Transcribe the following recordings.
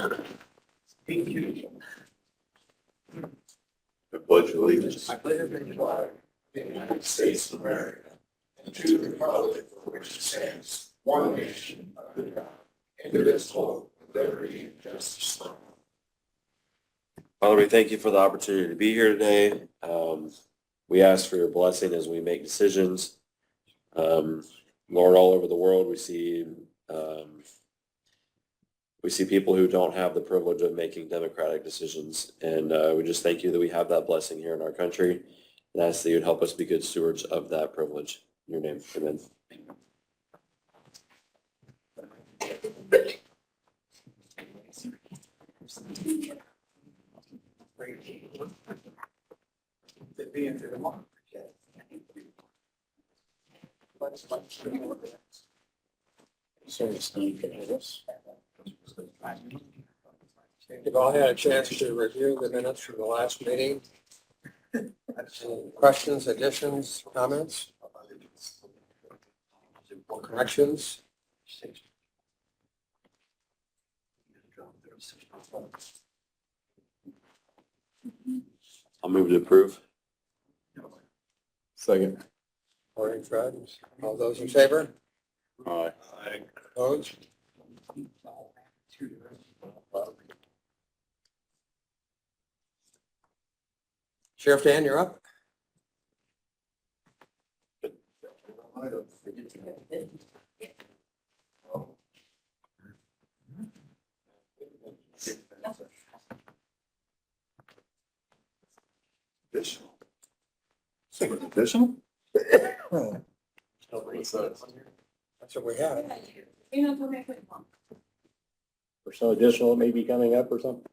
I pledge allegiance I pledge allegiance to the United States of America and to the republic for which it stands, one nation, under God, indivisible, with liberty and justice for all. Father, we thank you for the opportunity to be here today. We ask for your blessing as we make decisions. Lord, all over the world, we see people who don't have the privilege of making democratic decisions. And we just thank you that we have that blessing here in our country. And ask that you'd help us be good stewards of that privilege. In your name, amen. You've all had a chance to review the minutes from the last meeting. Any questions, additions, comments? Corrections? I'll move to approve. Second. Morning, Fred. All those in favor? Aye. Opposed? Sheriff Dan, you're up. Additional? Something additional? That's what we have. Or some additional may be coming up or something?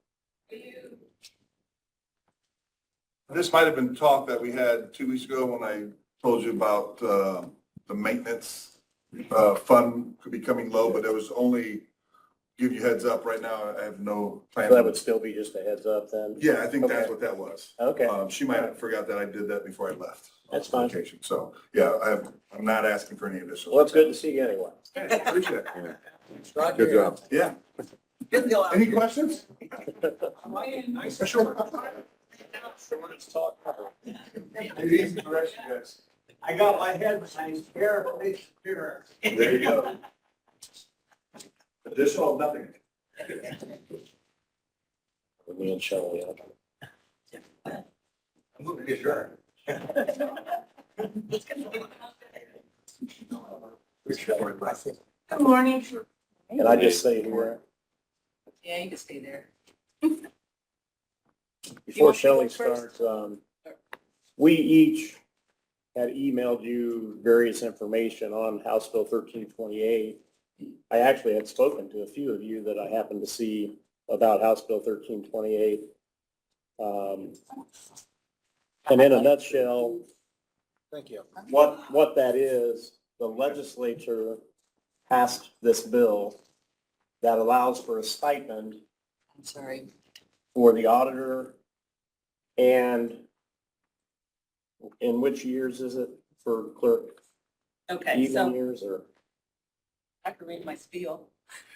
This might have been talk that we had 2 weeks ago when I told you about the maintenance fund could be coming low, but it was only, give you heads up right now, I have no plan. So that would still be just a heads up then? Yeah, I think that's Okay. what that was. Okay, She might have forgot that I did that before I left. That's fine. Vacation. So, yeah, I'm not asking for any additional. Well, it's good to see you anyway. Hey, appreciate it. Scott, Good you're job. Yeah. Any questions? Sure. Easy direction, guys. I got my head behind here, police, here. There you go. Additional, nothing. Me and Shelley. I'm moving to sure. Good morning. Can I just say here, Yeah, you can stay there. before want me to Shelley go first? starts, we each had emailed you various information on House Bill 1328. I actually had spoken to a few of you that I happened to see about House Bill 1328. And in a nutshell, Thank you. what that is, the legislature passed this bill that allows for a stipend I'm sorry. for the auditor, and in which years is it for clerk? Okay, Even so years or? I can read my spiel.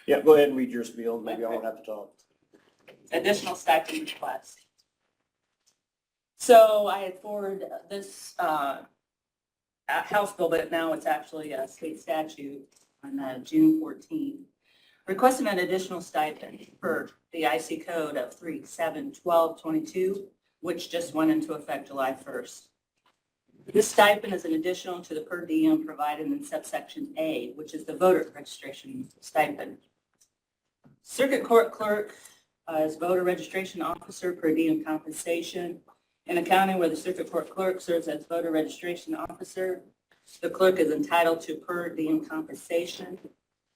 Yeah, go ahead and read your spiel, maybe I won't have to talk. Additional stipend request. So I had forwarded this House bill, but now it's actually a state statute on June 14th, requesting an additional stipend per the IC code of 371222, which just went into effect July 1st. This stipend is an additional to the per diem provided in subsection A, which is the voter registration stipend. Circuit Court Clerk is voter registration officer per diem compensation. In a county where the Circuit Court Clerk serves as voter registration officer, the clerk is entitled to per diem compensation.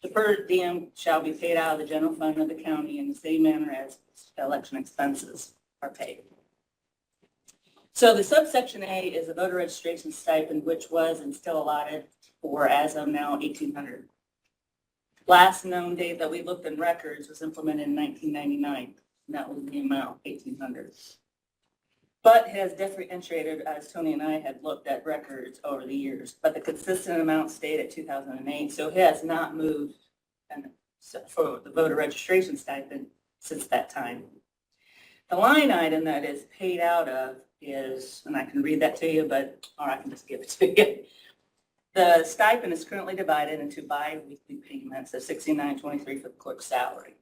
The per diem shall be paid out of the general fund of the county in the same manner as election expenses are paid. So the subsection A is the voter registration stipend, which was and still allotted for, as of now, $1,800. Last known date that we looked in records was implemented in 1999, and that was the amount, $1,800. But it has differentiated, as Tony and I had looked at records over the years, but the consistent amount stayed at 2008, so it has not moved. And so for the voter registration stipend, since that time. The line item that is paid out of is, and I can read that to you, or I can just give it to you. The stipend is currently divided into bi-weekly payments of $69.23 for the clerk's salary.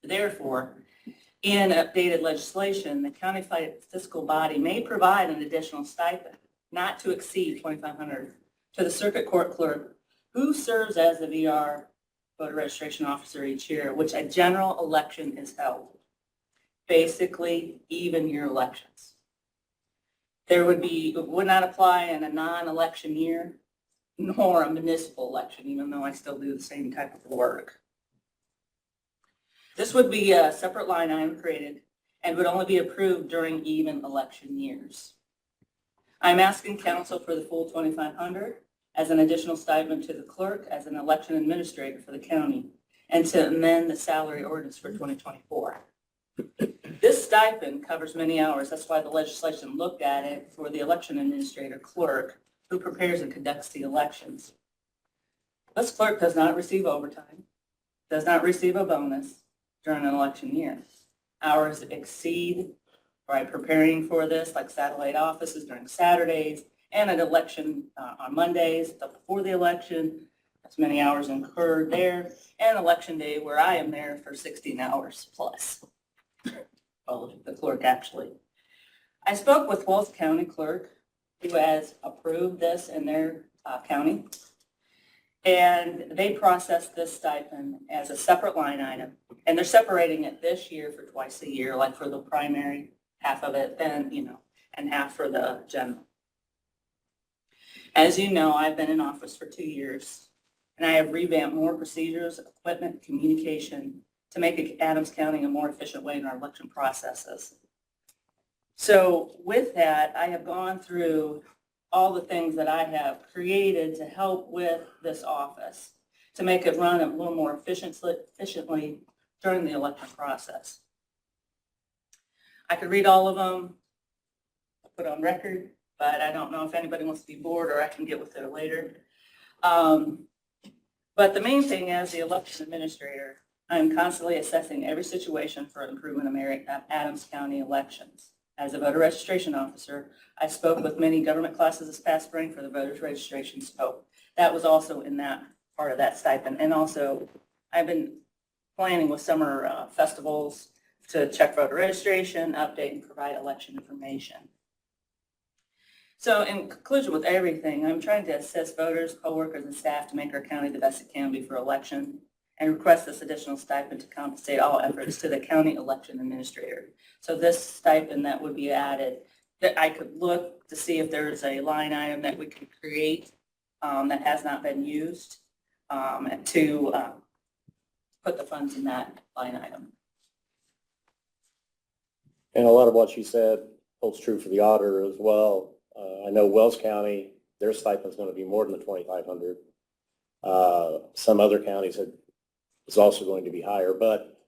Therefore, in updated legislation, the county fiscal body may provide an additional stipend not to exceed $2,500 to the circuit court clerk who serves as the VR voter registration officer each year, which a general election is held. Basically, even year elections. It would not apply in a non-election year nor a municipal election, even though I still do the same type of work. This would be a separate line item created and would only be approved during even election years. I'm asking council for the full $2,500 as an additional stipend to the clerk as an election administrator for the county and to amend the salary ordinance for 2024. This stipend covers many hours. That's why the legislation looked at it for the election administrator clerk who prepares and conducts the elections. This clerk does not receive overtime, does not receive a bonus during an election year. Hours exceed by preparing for this, like satellite offices during Saturdays and an election on Mondays before the election. That's many hours incurred there, and election day where I am there for 16 hours plus. Well, the clerk actually. I spoke with Wells County Clerk, who has approved this in their county, and they processed this stipend as a separate line item, and they're separating it this year for twice a year, like for the primary, half of it, then, and half for the general. As you know, I've been in office for 2 years, and I have revamped more procedures, equipment, communication, to make Adams County a more efficient way in our election processes. So with that, I have gone through all the things that I have created to help with this office, to make it run a little more efficiently during the election process. I could read all of them, put on record, but I don't know if anybody wants to be bored or I can get with it later. But the main thing as the election administrator, I'm constantly assessing every situation for improvement of Adams County elections. As a voter registration officer, I spoke with many government classes this past spring for the voters registration scope. That was also in that part of that stipend. And also, I've been planning with summer festivals to check voter registration, update, and provide election information. So in conclusion with everything, I'm trying to assist voters, coworkers, and staff to make our county the best it can be for election, and request this additional stipend to compensate all efforts to the county election administrator. So this stipend that would be added, that I could look to see if there's a line item that we could create that has not been used to put the funds in that line item. And a lot of what she said holds true for the auditor as well. I know Wells County, their stipend is going to be more than the $2,500. Some other counties is also going to be higher, but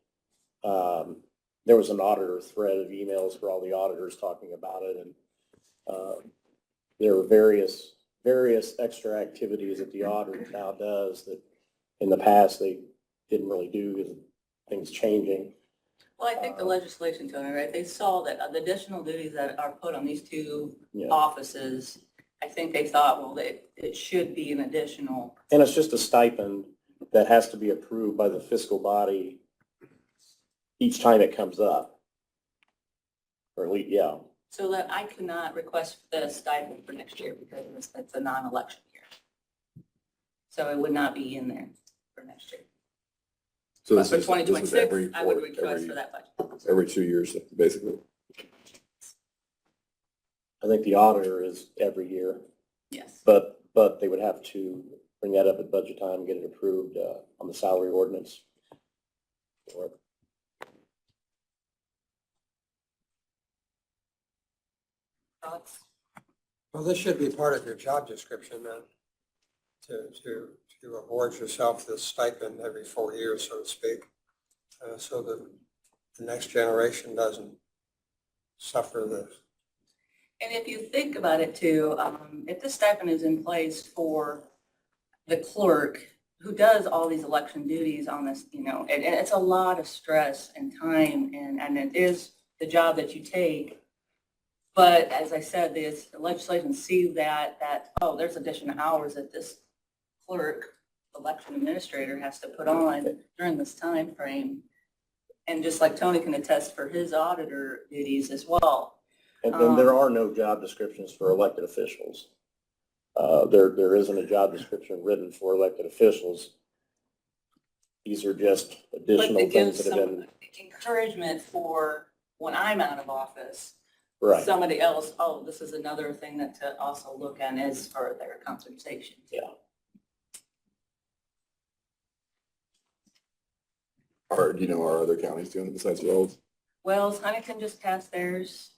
there was an auditor thread of emails for all the auditors talking about it, and there were various extra activities that the auditor now does that in the past they didn't really do because things changing. Well, I think the legislation, Tony, right, they saw that the additional duties that are put on these two Yeah. offices, I think they thought, well, it should be an additional. And it's just a stipend that has to be approved by the fiscal body each time it comes up. Or at least, yeah. So that I cannot request the stipend for next year because it's a non-election year. So it would not be in there for next year. So But this for is 2026, I would request for that budget. every 2 years, basically. I think the auditor is every year, Yes. but they would have to bring that up at budget time and get it approved on the salary ordinance. Thoughts? Well, this should be part of your job description then, to award yourself this stipend every 4 years, so to speak, so that the next generation doesn't suffer this. And if you think about it too, if the stipend is in place for the clerk who does all these election duties on this, you know, and it's a lot of stress and time, and it is the job that you take. But as I said, the legislation see that, oh, there's additional hours that this clerk, election administrator has to put on during this time frame. And just like Tony can attest for his auditor duties as well. And then there are no job descriptions for elected officials. There isn't a job description written for elected officials. These are just But additional it things gives that have some been, encouragement for when I'm out of office, right, somebody else, oh, this is another thing that to also look at is for their compensation. yeah. Or, do you know, are other counties doing it besides Wells? Wells, Huntington just passed theirs.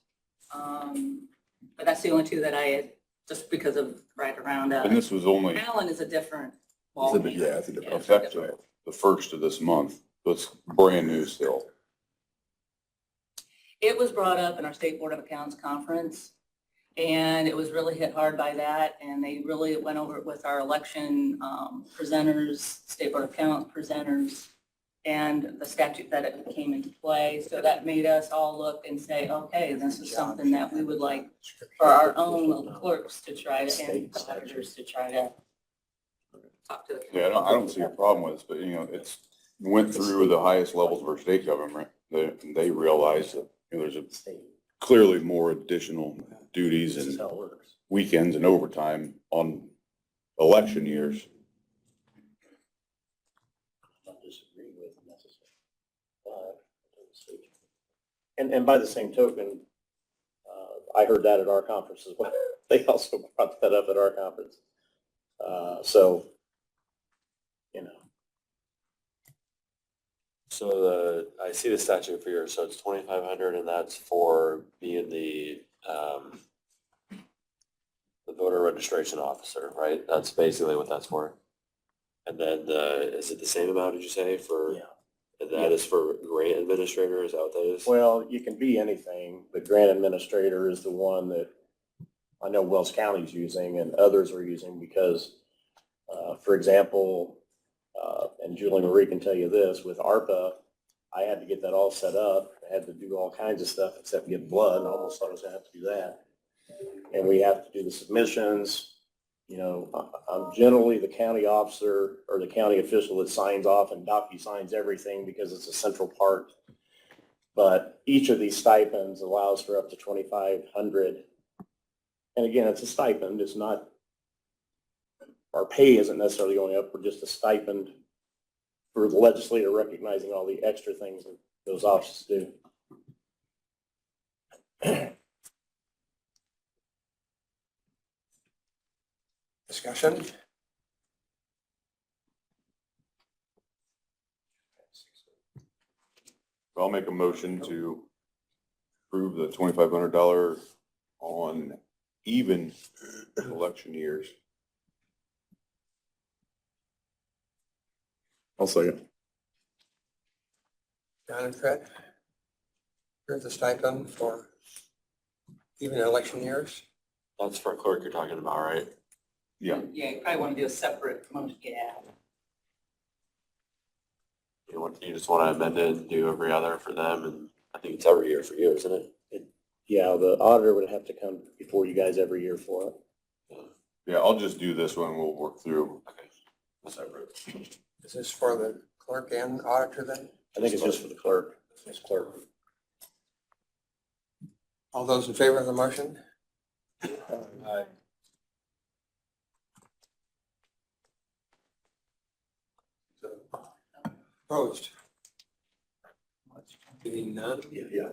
But that's the only two that I had, just because of right around, And this was only Allen is a different It's a ballgame. bit- Yeah, it's a different. effective the first of this month. So it's brand new still. It was brought up in our State Board of Accounts conference, and it was really hit hard by that, and they really went over it with our election presenters, State Board of Accounts presenters, and the statute that it came into play. So that made us all look and say, okay, this is something that we would like for our own clerks to try to, and auditors to try to talk to the. Yeah, I don't see a problem with this, but you know, it's went through the highest levels of our state government. They realized that, you know, there's clearly more additional duties This is and how it works. weekends and overtime on election years. Not disagree with necessarily. And by the same token, I heard that at our conference as well. They also brought that up at our conference. So, you know, So I see the statute for yours, so it's 2,500 and that's for being the voter registration officer, right? That's basically what that's for. And then is it the same amount, did you say, for? yeah. And that is for grant administrator, is that what that is? Well, you can be anything, but grant administrator is the one that I know Wells County's using and others are using because, for example, and Julie Marie can tell you this, with ARPA, I had to get that all set up. I had to do all kinds of stuff except get blood, and I almost thought I was gonna have to do that. And we have to do the submissions. You know, I'm generally the county officer or the county official that signs off and docu-signs everything because it's a central part. But each of these stipends allows for up to 2,500. And again, it's a stipend. It's not, our pay isn't necessarily going up. We're just a stipend for the legislator recognizing all the extra things that those offices do. Discussion? I'll make a motion to approve the $2,500 on even election years. I'll second. John and Fred? Here's the stipend for even election years. That's for clerk you're talking about, right? Yeah. Yeah, you probably want to do a separate motion, yeah. You just want to amend it and do every other for them, and I think it's every year for you, isn't it? Yeah, the auditor would have to come before you guys every year for it. Yeah, I'll just do this one. We'll work through. Okay. Separate. Is this for the clerk and auditor then? I think it's just for the clerk. It's clerk. All those in favor of the motion? Aye. Opposed? Being none? Yeah.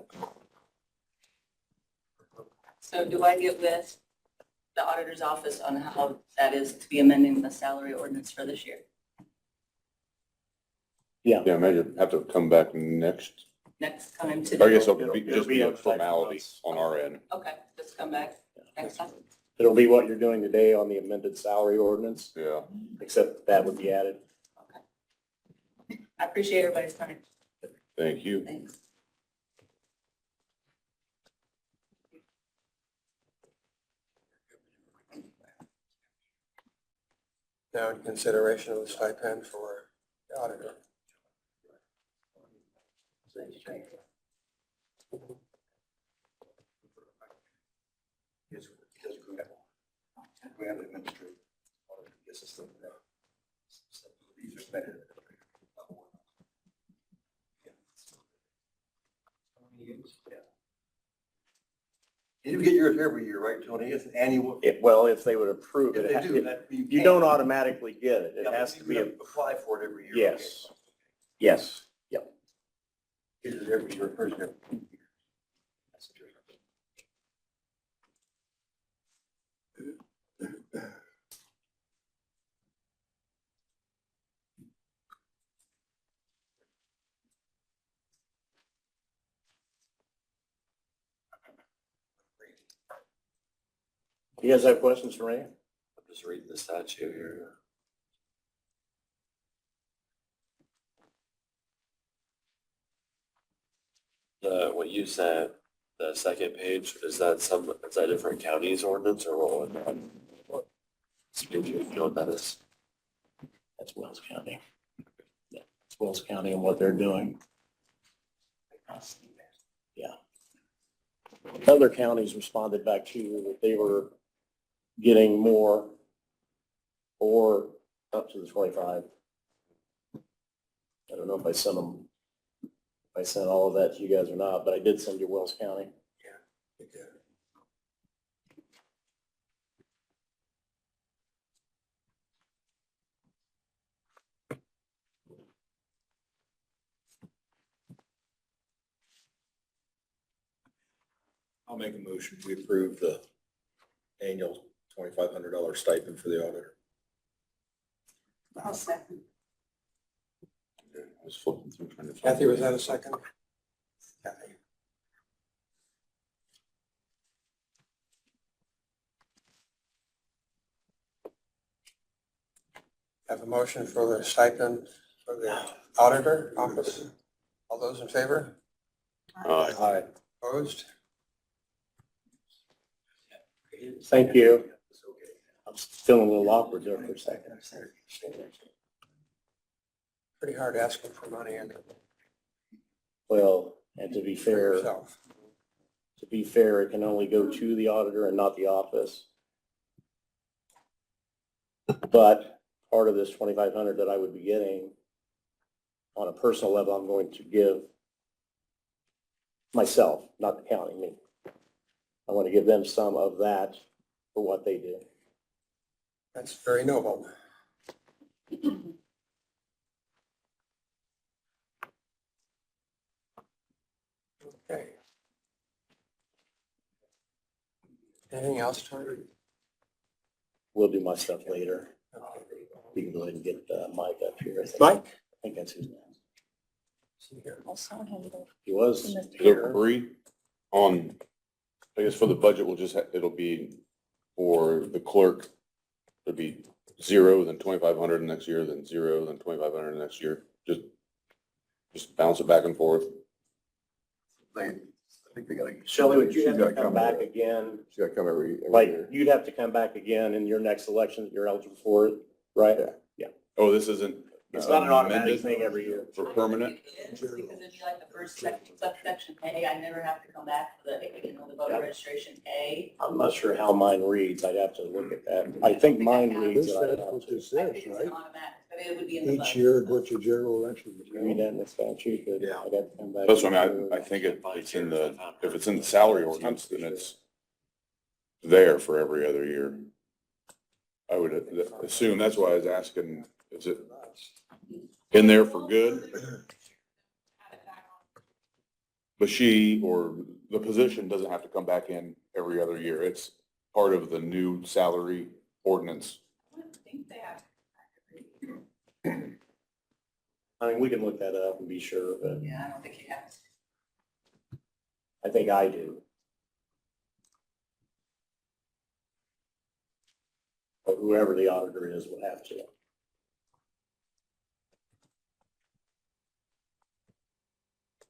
So do I get with the auditor's office on how that is to be amending the salary ordinance for this year? Yeah. Yeah, maybe have to come back next. Next time to. I guess do- it'll be It'll just be be a in 5 formality months. on our end. Okay, just come back next time. It'll be what you're doing today on the amended salary ordinance, Yeah. except that would be added. Okay. I appreciate everybody's time. Thank you. Thanks. Now in consideration of the stipend for the auditor. We have an administrative. Assistant. These are better. You get yours every year, right, Tony? It's an annual. Well, if they would approve If it, they it do, has- that you don't automatically get it. It Yeah, has but to you be, gotta apply for it every year. yes, yes, yep. Get it every year, first year. That's the difference. You guys have questions for me? I'm just reading the statute here. What you said, the second page, is that different counties ordinance or what would that? You know what that is? That's Wells County. Yeah, it's Wells County and what they're doing. Yeah. Other counties responded back to you that they were getting more or up to the 25. I don't know if I sent them, if I sent all of that to you guys or not, but I did send you Wells County. Okay. I'll make a motion. We approve the annual $2,500 stipend for the auditor. I'll second. I was flipping through trying to find Kathy, was it. that a second? Kathy. Have a motion for the stipend for the auditor office. All those in favor? Aye. Opposed? Thank you. I'm feeling a little awkward there for a second. Pretty hard asking for money and Well, and to be for fair, yourself. it can only go to the auditor and not the office. But part of this 2,500 that I would be getting, on a personal level, I'm going to give myself, not the county, me. I want to give them some of that for what they do. That's very noble. Okay. Anything else, Tony? We'll do my stuff later. Okay. We can go ahead and get Mike up here. Mike? I think that's his name. See here. He was So here. Bree, on, I guess for the budget, we'll just, it'll be for the clerk, it'll be 0, then 2,500 next year, then 0, then 2,500 next year. Just bounce it back and forth. I think they gotta. Shelley, would you she's have to gotta come back again? She's gotta come every Like, year. you'd have to come back again in your next election that you're eligible for it, right? Yeah. Oh, this isn't. It's not an automatic amended thing every year. For permanent? It is, because it'd be like the first section, subsection A, I never have to come back for the voter registration A. I'm not sure how mine reads. I'd have to look at that. I think mine reads. This that I says have what to- this I says, think it's right? an automatic, but it would be in the Each budget. year, what your general election is. Read that in the statute, but Yeah. I'd have to come back. That's what I mean. I think it's in the, if it's in the salary ordinance, then it's there for every other year. I would assume, that's why I was asking, is it in there for good? But she, or the position doesn't have to come back in every other year. It's part of the new salary ordinance. I don't think they have. I mean, we can look that up and be sure, but Yeah, I don't think you have. I think I do. But whoever the auditor is would have to.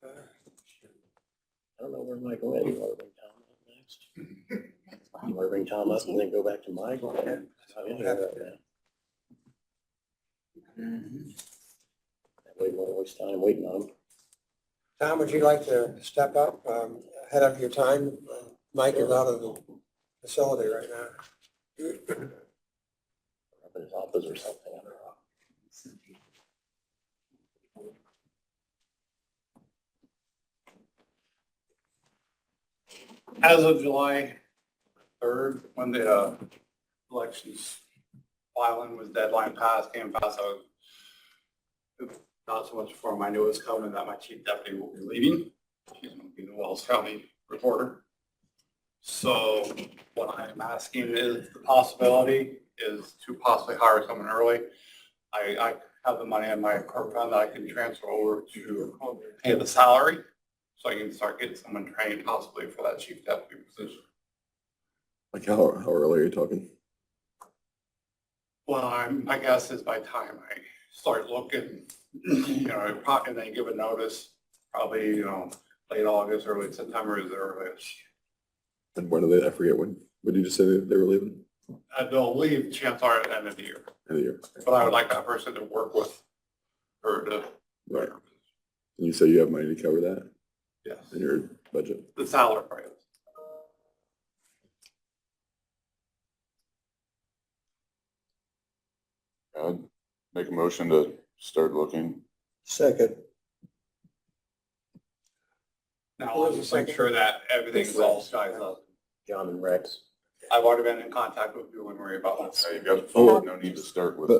I don't know where Mike went. You want to bring Tom up next? You want to bring Tom up and then go back to Mike? Oh, yeah, right now. That way we won't waste time waiting on them. Tom, would you like to step up, ahead of your time? Mike is out of the facility right now. Up in his office or something. As of July 3rd, when the elections filing was deadline came passed, I was not so much for I knew it was coming that my chief deputy will be leaving. He's going to be the Wells County reporter. So what I'm asking is the possibility is to possibly hire someone early. I have the money in my corp fund that I can transfer over to pay the salary. So I can start getting someone trained possibly for that chief deputy position. Like how early are you talking? Well, my guess is by the time I start looking, and they give a notice, probably, late August, early September is the earliest. And when are they, I forget when did you just say they were leaving? They'll leave, chances are, at the end of the year. End of the year. But I would like that person to work with her to. Right. And you say you have money to cover that Yes, in your budget? the salary price. I'd make a motion to start looking. Second. Now, let's just make sure that everything's all skies up. John and Rex. I've already been in contact with you and Marie about that. Now you've got four, no need to start with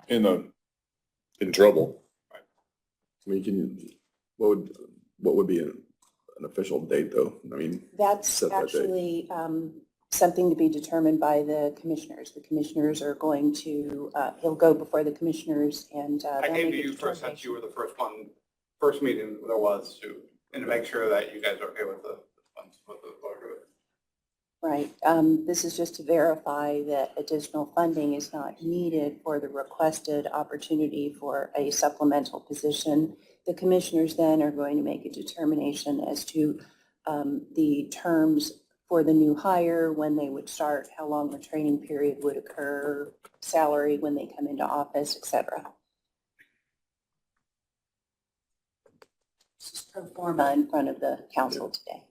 in trouble. I mean, what would be an official date though? I mean, That's set that date. actually something to be determined by the commissioners. The commissioners are going to, he'll go before the commissioners and. I they'll came make to a you first since you determination. were the first meeting there was and to make sure that you guys are okay with the funds, with the order. Right. This is just to verify that additional funding is not needed for the requested opportunity for a supplemental position. The commissioners then are going to make a determination as to the terms for the new hire, when they would start, how long the training period would occur, salary when they come into office, et cetera. This is pro forma in front of the council today.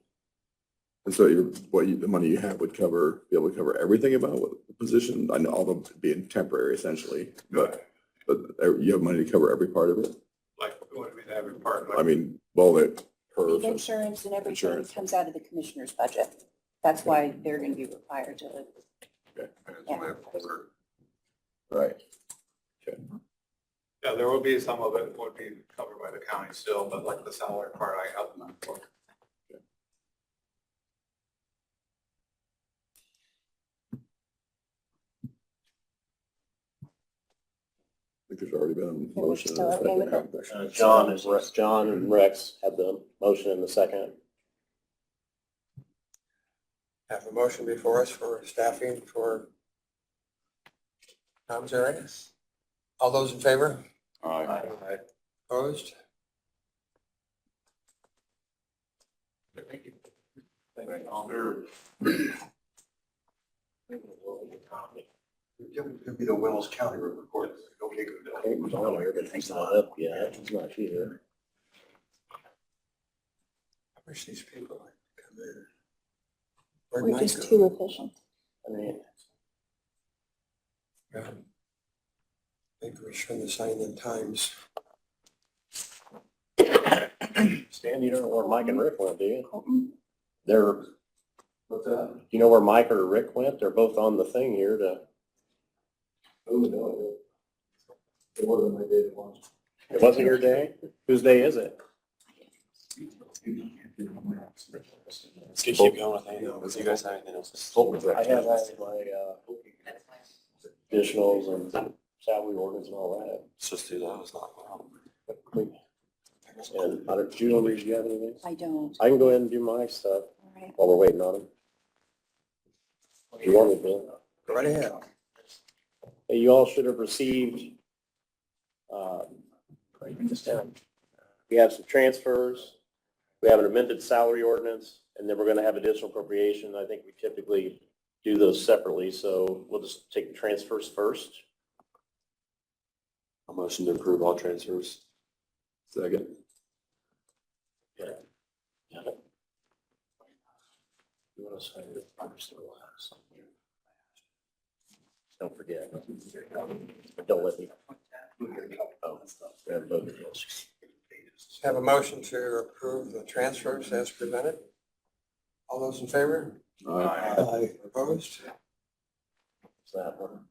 And so the money you have would be able to cover everything about what the position? I know all of them being temporary essentially, but you have money to cover every part of it? Like, what do we have in part? I mean, well, that her. The insurance and everything Insurance. comes out of the commissioner's budget. That's why they're going to be required to. Okay. Yeah. Right. Yeah, there will be some of it would be covered by the county still, but like the salary part, I have them for. I think there's already been a we're motion. still okay with it? John and Rex have the motion in the second. Have a motion before us for staffing for Tom's area. All those in favor? Aye. Opposed? Thank you. Could be the Wells County report. Okay, good. John here, but he's not up yet. He's not here. I wish these people would come in. Where'd We're Mike just go? too efficient. I mean, Yeah. Maybe we shouldn't have signed them times. Stan, you don't know where Mike and Rick went, do you? Colton? They're, What's that? do you know where Mike or Rick went? They're both on the thing here to, Oh, no. It wasn't my day to watch. it wasn't your day? Whose day is it? Let's keep going with Daniel. You guys have anything else? I have all my additionals and salary orders and all that. Let's just do that. It's not a problem. And I don't, Julie, do you have anything? I don't. I can go ahead and do my stuff All right. while we're waiting on them. If you want me to. Go right ahead. Hey, you all should have received, we have some transfers, we have an amended salary ordinance, and then we're gonna have additional appropriation. I think we typically do those separately, so we'll just take the transfers first. A motion to approve all transfers. Second. You want to say that I'm still last? Don't forget. Don't let me. Oh, yeah, both of those. Have a motion to approve the transfers as presented. All those in favor? Aye. Opposed? It's that one.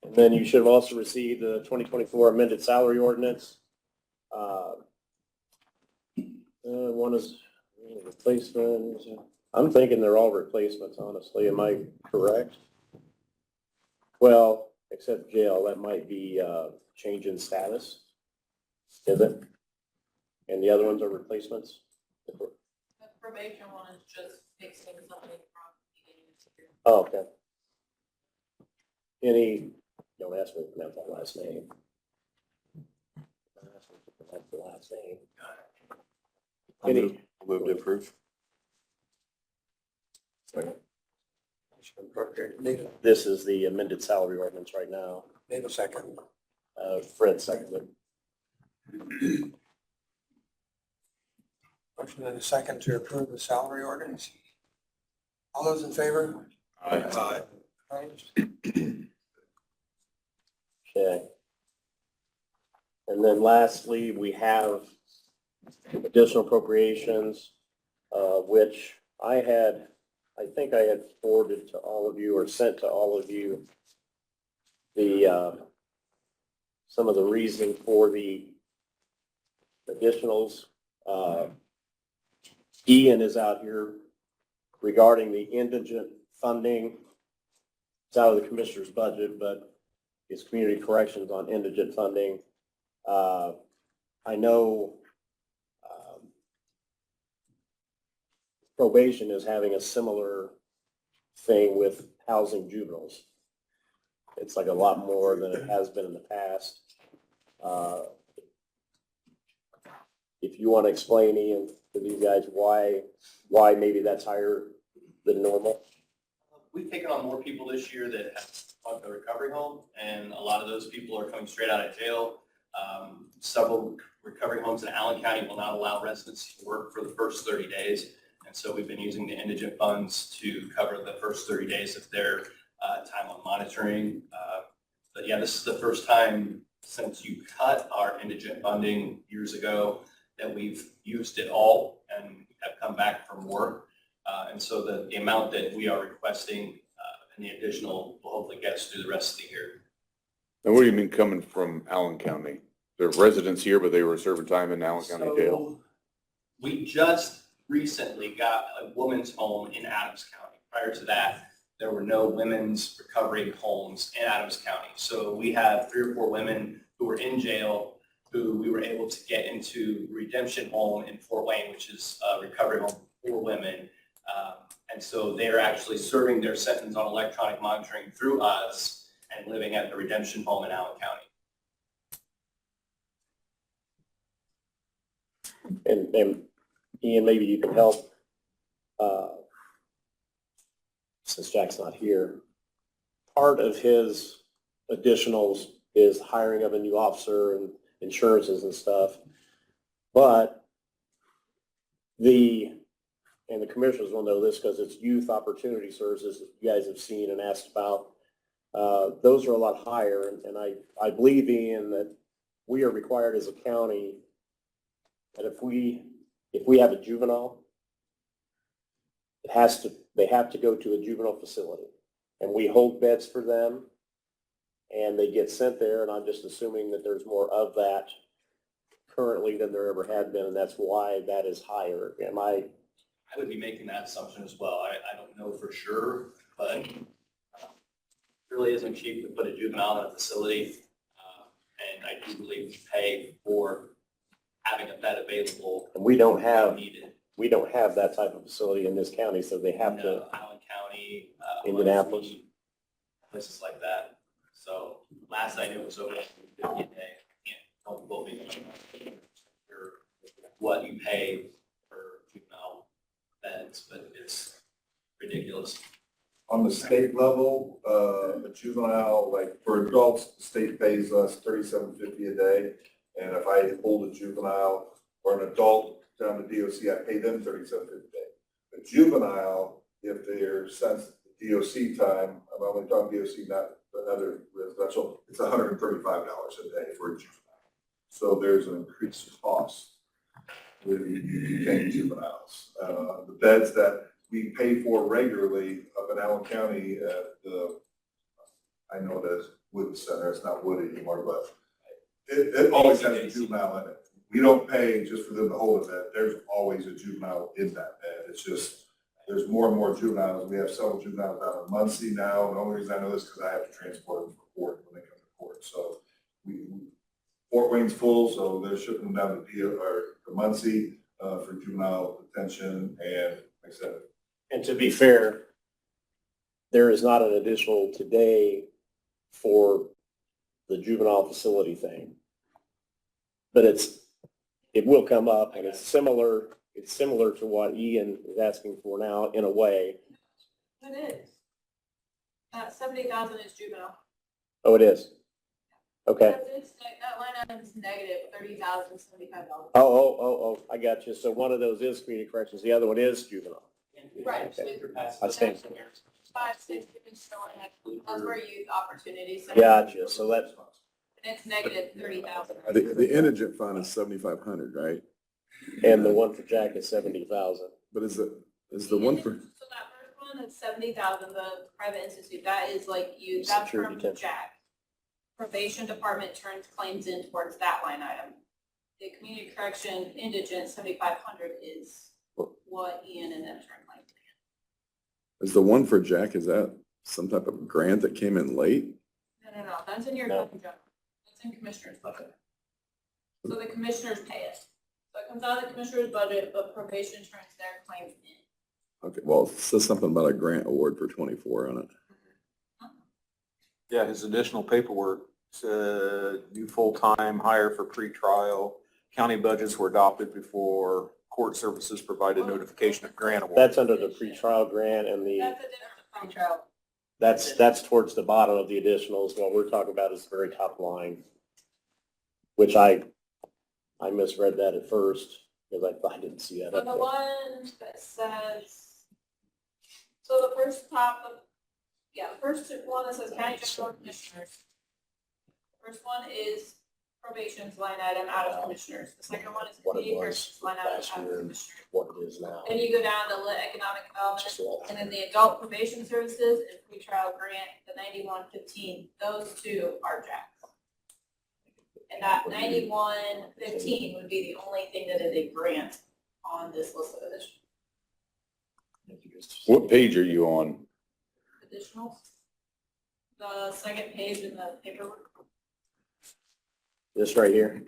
And then you should have also received the 2024 amended salary ordinance. One is replacement. I'm thinking they're all replacements, honestly. Am I correct? Well, except jail, that might be change in status. Is it? And the other ones are replacements? The probation one is just fixing something from the beginning of the year. Oh, okay. Don't ask me to pronounce that last name. Don't ask me to pronounce the last name. I'll move to approve. This is the amended salary ordinance right now. Need a second. Fred seconded. Motion and a second to approve the salary ordinance. All those in favor? Aye. Opposed? Okay. And then lastly, we have additional appropriations, which I think I had forwarded to all of you or sent to all of you some of the reasoning for the additionals. Ian is out here regarding the indigent funding. It's out of the commissioner's budget, but it's community corrections on indigent funding. I know probation is having a similar thing with housing juveniles. It's like a lot more than it has been in the past. If you want to explain, Ian, to these guys why maybe that's higher than normal. We've taken on more people this year that have gone to a recovery home, and a lot of those people are coming straight out of jail. Several recovery homes in Allen County will not allow residents to work for the first 30 days. And so we've been using the indigent funds to cover the first 30 days of their time on monitoring. But yeah, this is the first time since you cut our indigent funding years ago that we've used it all and have come back for more. And so the amount that we are requesting and the additional will hopefully get us through the rest of the year. And what do you mean coming from Allen County? They're residents here, but they were serving time in Allen County jail? We just recently got a women's home in Adams County. Prior to that, there were no women's recovery homes in Adams County. So we have 3 or 4 women who were in jail who we were able to get into redemption home in Fort Wayne, which is a recovery home for women. And so they're actually serving their sentence on electronic monitoring through us and living at the redemption home in Allen County. And Ian, maybe you can help, since Jack's not here. Part of his additionals is hiring of a new officer and insurances and stuff. But the commissioners will know this because it's youth opportunity services that you guys have seen and asked about. Those are a lot higher. And I believe, Ian, that we are required as a county that if we have a juvenile, they have to go to a juvenile facility, and we hold beds for them, and they get sent there. And I'm just assuming that there's more of that currently than there ever had been, and that's why that is higher. I would be making that assumption as well. I don't know for sure, but it really isn't cheap to put a juvenile in a facility, and I do believe we pay for having a bed available. And we don't have needed. We don't have that type of facility in this county, so they have to. Allen County, Indianapolis, places like that. So last I knew it was over 50 a day. Don't quote me on what you pay for juvenile beds, but it's ridiculous. On on the state level, a juvenile, like for adults, the state pays us $37.50 a day. And if I hold a juvenile or an adult down to DOC, I pay them $37.50 a day. A juvenile, if they're sentenced to DOC time, I'm only talking DOC, not another residential, it's $135 a day for a juvenile. So there's an increased cost with paying juveniles. The beds that we pay for regularly up in Allen County at the, I know it as Wood Center, it's not Wood anymore, but it always has a juvenile in it. We don't pay just for them to hold a bed. There's always a juvenile in that bed. It's just, there's more and more juveniles. We have several juveniles out in Muncie now. And the only reason I know this is because I have to transport them for court when they come to court. So Fort Wayne's full, so they're shipping them down to Muncie for juvenile detention. And like I said, And to be fair, there is not an additional today for the juvenile facility thing. But it will come up, and it's similar to what Ian is asking for now in a way. It is. That 70,000 is juvenile. Oh, it is? Okay. That line item is negative $30,075. Oh, I got you. So one of those is community corrections, the other one is juvenile. Right. Okay. I stand. 5, 6, that's where youth opportunities. Gotcha. So that's, And it's negative 30,000. The indigent fund is 7,500, right? and the one for Jack is 70,000. But is the one for, So that first one is 70,000, the private institute, that is like you, that's Security from detention. Jack. Probation department turns claims in towards that line item. The community correction indigent 7,500 is what Ian and them turn claims in. is the one for Jack, is that some type of grant that came in late? No, that's in your No. budget general. That's in commissioner's budget. So the commissioners pay it. So it comes out of the commissioner's budget, but probation turns their claims in. Okay, well, it says something about a grant award for 24 on it. Yeah, his additional paperwork, new full-time hire for pretrial. County budgets were adopted before court services provided notification of grant award. That's under the pretrial grant and That's a different pretrial. that's towards the bottom of the additionals. What we're talking about is the very top line, which I misread that at first because I didn't see that So up the there. one that says, so the first the first one that says county general commissioners. First one is probation's line item out of commissioners. The second one is What it community was corrections line item last out of year and commissioners. what it is now. Then you go down to economic Just development, all- and then the adult probation services and pretrial grant, the 9115, those two are Jack's. And that 9115 would be the only thing that is a grant on this list of What page are you on? additionals. The second page in the paperwork. This right here.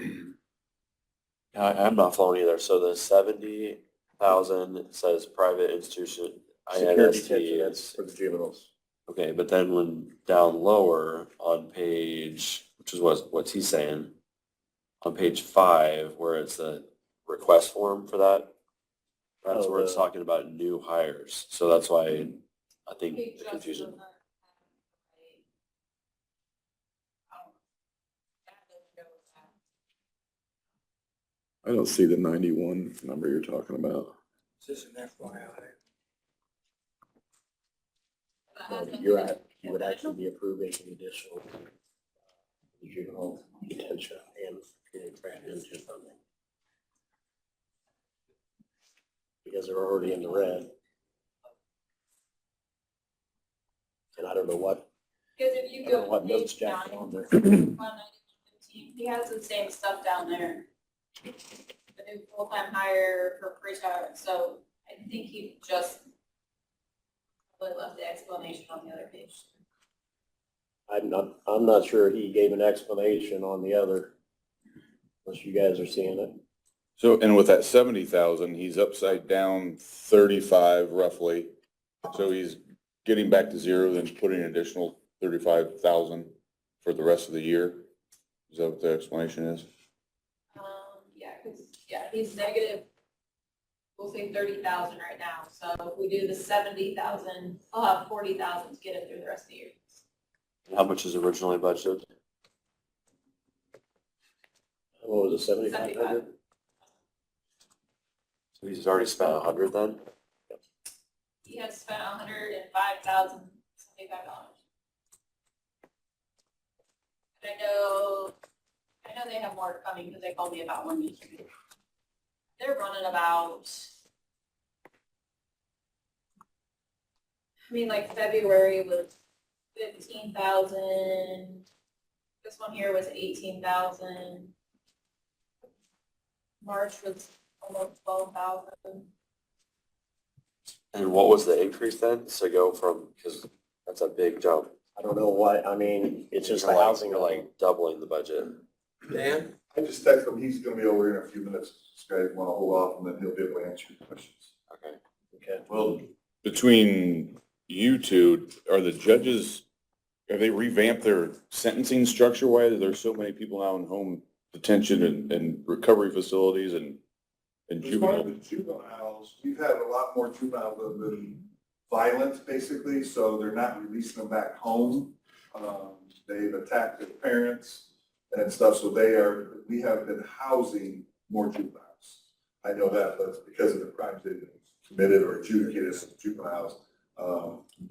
I'm not following either. So the 70,000 says private institution, Security detention, INST. that's for the juveniles. Okay, but then when down lower on page, which is what's he saying, on page 5, where it's a request form for that, that's Oh, where it's talking about new hires. So that's why I think He the just confusion. doesn't have that doesn't go with that. I don't see the 91 number you're talking about. Just an FYI. That has nothing You're to do at, you would actually be approving the additional juvenile detention and community corrections funding. Because they're already in the red. And I don't know what, Because if you I don't know go what to notes page Jack's 9, on there. on 9115, he has the same stuff down there. The new full-time hire for pretrial, so I think he just probably left the explanation on the other page. I'm not sure he gave an explanation on the other, unless you guys are seeing it. So, and with that 70,000, he's upside down 35 roughly. So he's getting back to zero, then putting an additional 35,000 for the rest of the year. Is that what the explanation is? Yeah, he's negative we'll say 30,000 right now. So if we do the 70,000, I'll have 40,000 to get it through the rest of the year. How much is originally budgeted? What was it, 7,500? So he's already spent 100 then? He has spent $105,075. And I know they have more coming because they called me about one yesterday. They're running about, I mean, like February was 15,000. This one here was 18,000. March was almost 12,000. And what was the increase then? So go from, because that's a big jump. I don't know why, I mean, it's just the You're like- housing. You're like doubling the budget. Dan? I just texted him, he's gonna be over here in a few minutes. This guy wanna hold off and then he'll be able to answer your questions. Okay. Okay. Well, between you two, are the judges, have they revamped their sentencing structure? Why are there so many people now in home detention and recovery facilities and As far as juvenile? the juveniles, we've had a lot more juveniles that have been violent, basically, so they're not releasing them back home. They've attacked their parents and stuff, so we have been housing more juveniles. I know that, but it's because of the crimes they've committed or adjudicated as juveniles.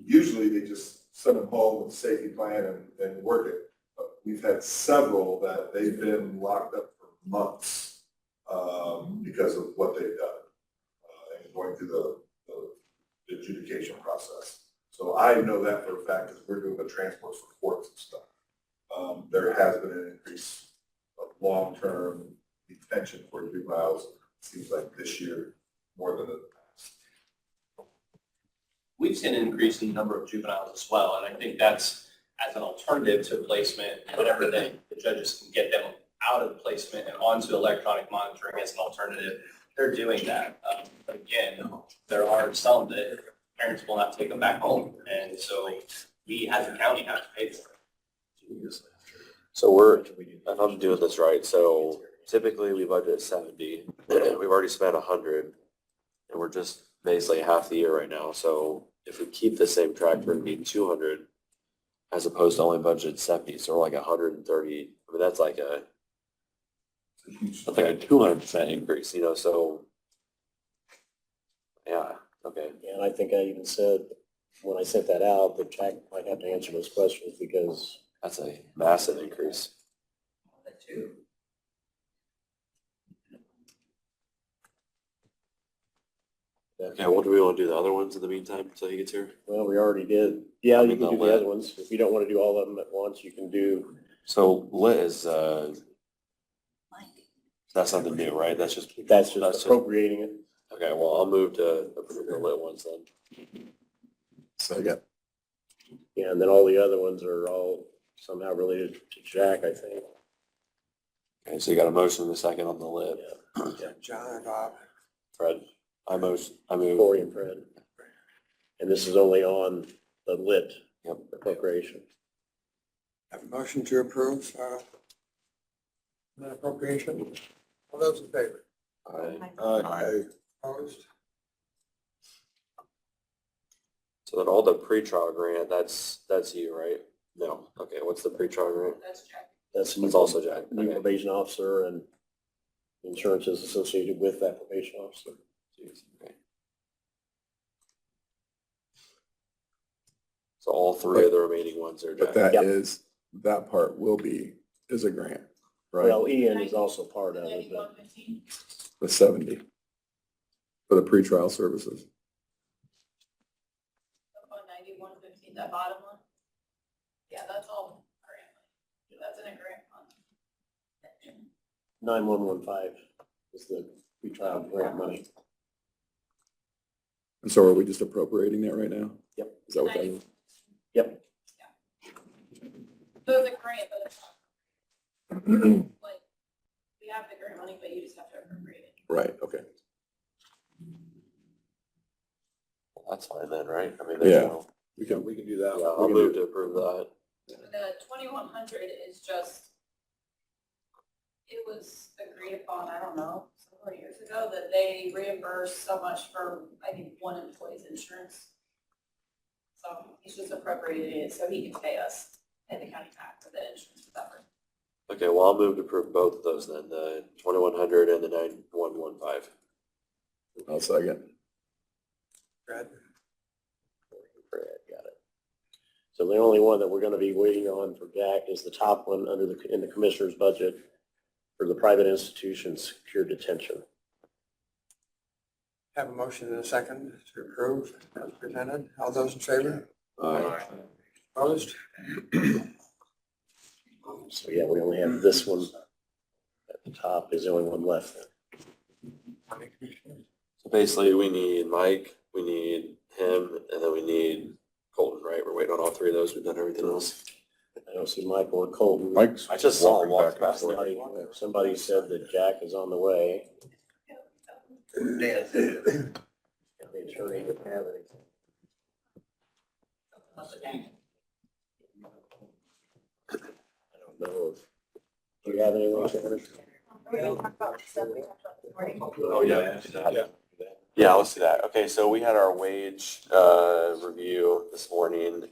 Usually they just send them home with a safety plan and work it. But we've had several that they've been locked up for months because of what they've done and going through the adjudication process. So I know that for a fact because we're doing the transports for courts and stuff. There has been an increase of long-term detention for juveniles, seems like this year more than in the past. We've seen an increase in the number of juveniles as well, and I think that's as an alternative to placement, whatever the judges can get them out of placement and onto electronic monitoring as an alternative. They're doing that. But again, there are some that parents will not take them back home, and so we as a county have to pay for it. So if I'm doing this right, so typically we budget 70, we've already spent 100, and we're just basically half the year right now. So if we keep the same track, we're gonna need 200 as opposed to only budgeted 70, so we're like 130. I mean, that's like a 200% increase, so, yeah, okay. And I think I even said, when I sent that out, that Jack might have to answer those questions because That's a massive increase. Okay, what do we want to do, the other ones in the meantime until he gets here? well, we already did. Yeah, you can the do the lit. other ones. If you don't want to do all of them at once, you can do, So lit is, that's something new, right? That's just, that's just appropriating it. okay, well, I'll move to approve the lit ones then. So I got, Yeah, and then all the other ones are all somehow related to Jack, I think. Okay, so you got a motion and a second on the lit. John or Bob? Fred, I move. Corey and Fred. And this is only on the lit Yep. appropriation. Have a motion to approve, that appropriation. All those in favor? Aye. Opposed? So then all the pretrial grant, that's you, right? No, okay, what's the pretrial grant? That's Jack. That's It's also Jack, new okay. probation officer and insurances associated with that probation officer. Jeez, okay. So all three of the remaining ones are but Jack. that is, that part is a grant, right? Well, Ian is also part of it, but 9115. The 70 for the pretrial services. On 9115, that bottom one. Yeah, that's all grant. That's in a grant fund. 9115 is the pretrial grant money. And so are we just appropriating that right now? Yep. Is that what that is? Yep. So it's a grant, but it's not. Like, we have the grant money, but you just have to appropriate it. Right, okay. That's fine then, right? I mean, Yeah. there's no, We can do that. yeah, I'll move to approve that. The 2100 is just, it was agreed upon, I don't know, several years ago. ago that they reimbursed so much for, I think, one employee's insurance. So he's just appropriated it so he can pay us at the county tax for the insurance cover. Okay, well, I'll move to approve both of those then, the 2100 and the 9115. I'll second. Brad? Brad, got it. So the only one that we're gonna be waiting on for Jack is the top one under in the commissioner's budget for the private institution secure detention. Have a motion and a second to approve as presented. All those in favor? Opposed? So yeah, we only have this one at the top is the only one left. So basically, we need Mike, we need him, and then we need Colton, right? We're waiting on all three of those. We've done everything else. I don't see Michael or Colton. Mike's I just saw him walk back past and there. Somebody said that Jack is on the way. The attorney didn't have anything. I don't know. Do you have anyone? Oh, yeah. Yeah, let's do that. Okay, so we had our wage review this morning.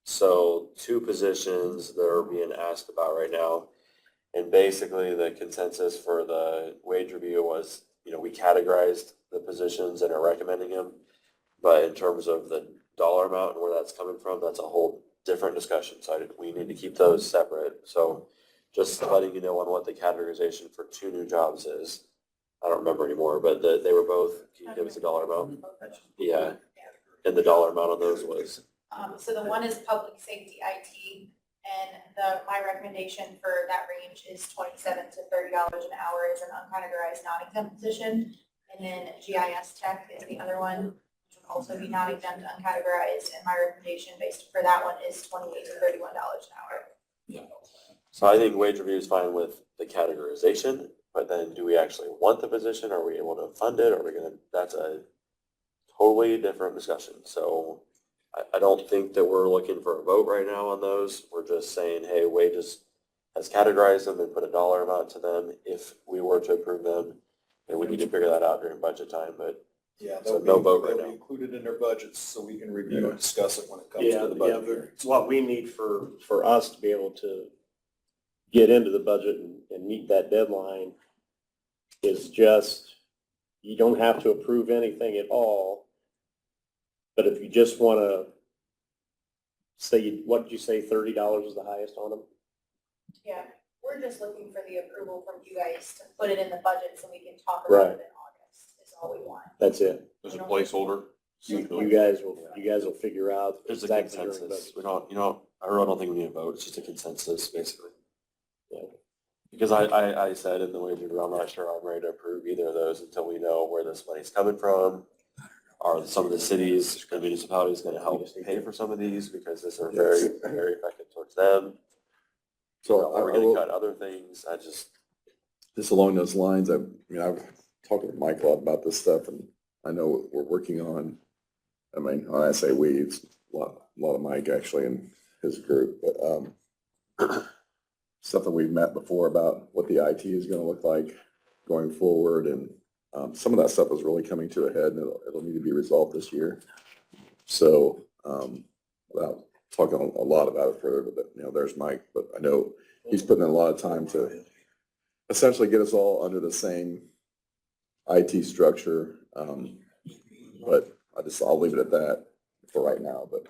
So two positions that are being asked about right now. And basically the consensus for the wage review was, we categorized the positions and are recommending them. But in terms of the dollar amount and where that's coming from, that's a whole different discussion. So we need to keep those separate. So just letting you know on what the categorization for two new jobs is. I don't remember anymore, but they were both, can you give us a dollar amount? Yeah, and the dollar amount on those was? So the one is public safety IT, and my recommendation for that range is $27 to $30 an hour as an uncategorized non-exempt position. And then GIS tech is the other one, which would also be non-exempt, uncategorized, and my recommendation based for that one is $28 to $31 an hour. So I think wage review is fine with the categorization, but then do we actually want the position? Are we able to fund it? Are we gonna, that's a totally different discussion. So I don't think that we're looking for a vote right now on those. We're just saying, hey, wages has categorized them and put a dollar amount to them. If we were to approve them, then we need to figure that out during budget time, but Yeah, so no vote right they'll be now. included in their budgets so we can review and discuss it when it comes Yeah, to the budget. but it's what we need for us to be able to get into the budget and meet that deadline is just, you don't have to approve anything at all. But if you just want to say, what did you say, $30 is the highest on them? Yeah, we're just looking for the approval from you guys to put it in the budget so we can talk about it in August, is all we want. That's it. There's a placeholder. You guys will figure out. There's a exactly during consensus. budget. We don't, I really don't think we need a vote. It's just a consensus, basically. Yeah. Because I said in the wage review, I'm not sure I'm ready to approve either of those until we know where this money's coming from. Are some of the cities or municipalities going to help pay for some of these because these are very, very effective towards them? So Are we going to cut other things? Just along those lines, I've talked with Mike a lot about this stuff, and I know we're working on, when I say we, it's a lot of Mike actually and his group, but something we've met before about what the IT is going to look like going forward, and some of that stuff is really coming to a head, and it'll need to be resolved this year. So without talking a lot about it further, but there's Mike, but I know he's putting in a lot of time to essentially get us all under the same IT structure. But I'll leave it at that for right now, but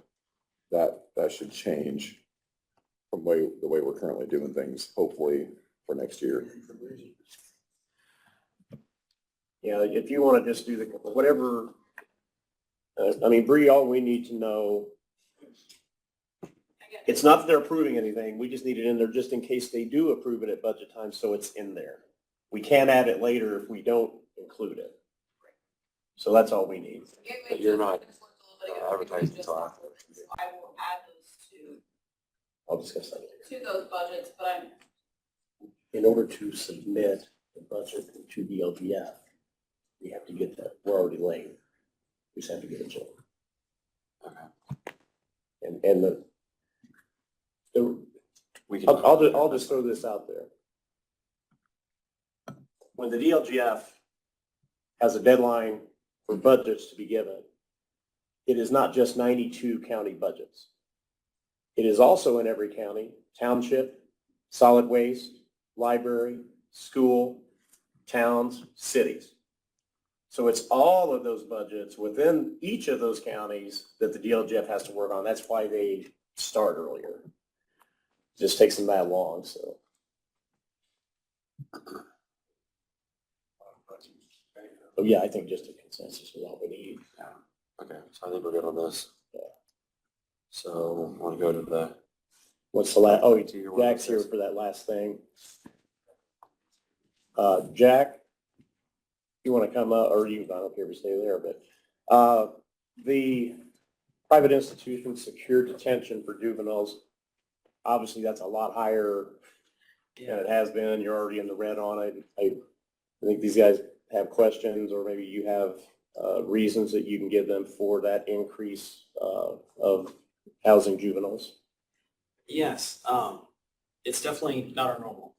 that should change from the way we're currently doing things, hopefully for next year. Yeah, if you want to just do whatever, Bree, all we need to know, it's not that they're approving anything, we just need it in there just in case they do approve it at budget time, so it's in there. We can't add it later if we don't include it. So that's all we need. But you're not advertising until after. So I will add those I'll discuss that later. to those budgets, but In order to submit the budget to the LGF, we have to get that, we're already late. We just have to get it to them. Okay. And We can. I'll just throw this out there. when the DLGF has a deadline for budgets to be given, it is not just 92 county budgets. It is also in every county, township, solid waste, library, school, towns, cities. So it's all of those budgets within each of those counties that the DLGF has to work on. That's why they start earlier. It just takes them that long, so. Oh, yeah, I think just a consensus is all we need. Okay, so I think we're good on this. Yeah. So I want to go to the, What's the last, oh, To your one Jack's here that says- for that last thing. Jack, you want to come up, or you, I don't care if you stay there, but the private institution secure detention for juveniles, obviously that's a lot higher than it has been. You're already in the red on it. I think these guys have questions, or maybe you have reasons that you can give them for that increase of housing juveniles. Yes, it's definitely not our normal.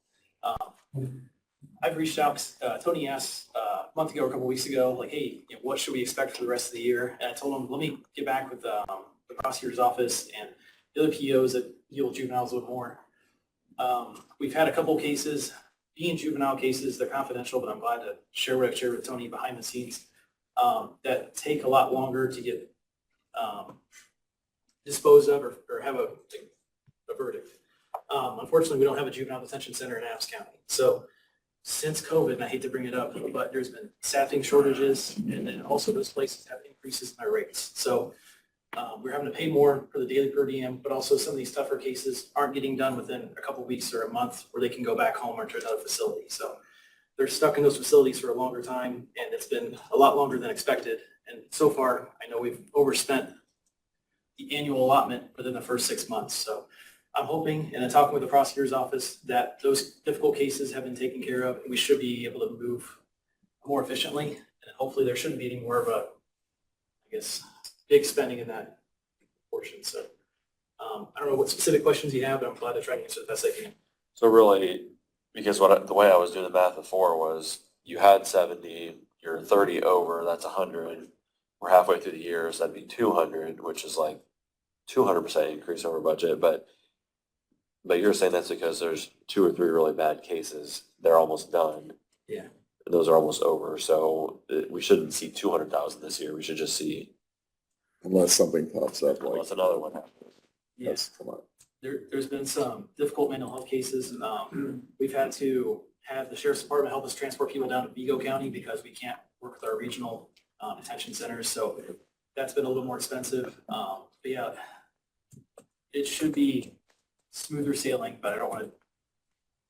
I've reached out, Tony asked a month ago or a couple weeks ago, like, hey, you know, what should we expect for the rest of the year? And I told him, let me get back with the prosecutor's office and the other POs that deal with juveniles a little more. We've had a couple cases, being juvenile cases, they're confidential, but I'm glad to share what I've shared with Tony behind the scenes, that take a lot longer to get disposed of or have a verdict. Unfortunately, we don't have a juvenile detention center in Adams County. So since COVID, and I hate to bring it up, but there's been staffing shortages, and then also those places have increases in their rates. So we're having to pay more for the daily per diem, but also some of these tougher cases aren't getting done within a couple of weeks or a month where they can go back home or to another facility. So they're stuck in those facilities for a longer time, and it's been a lot longer than expected. And so far, I know we've overspent the annual allotment within the first 6 months. So I'm hoping, and I'm talking with the prosecutor's office, that those difficult cases have been taken care of, and we should be able to move more efficiently. And hopefully there shouldn't be any more of a, I guess, big spending in that portion. So I don't know what specific questions you have, but I'm glad to try to answer the best I can. so really, because the way I was doing the math before was you had 70, you're 30 over, that's 100. We're halfway through the year, so that'd be 200, which is like 200% increase over budget. But you're saying that's because there's 2 or 3 really bad cases. They're almost done. Yeah. And those are almost over. So we shouldn't see 200,000 this year. We should just see, Unless something pops up like. unless another one happens. Yes. Come on. There's been some difficult mental health cases, and we've had to have the sheriff's department help us transport people down to Vigo County because we can't work with our regional detention centers. So that's been a little more expensive. But yeah, it should be smoother sailing, but I don't want to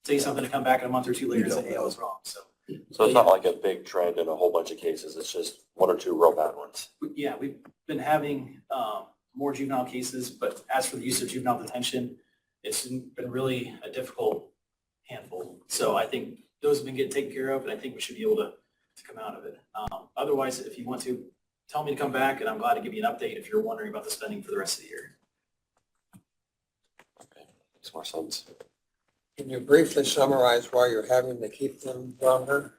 say something to come back in a month or two later and say, hey, I was wrong. So So it's not like a big trend in a whole bunch of cases. It's just 1 or 2 real bad ones. yeah, we've been having more juvenile cases, but as for the use of juvenile detention, it's been really a difficult handful. So I think those have been getting taken care of, and I think we should be able to come out of it. Otherwise, if you want to, tell me to come back, and I'm glad to give you an update if you're wondering about the spending for the rest of the year. Okay, makes more sense. Can you briefly summarize why you're having to keep them longer?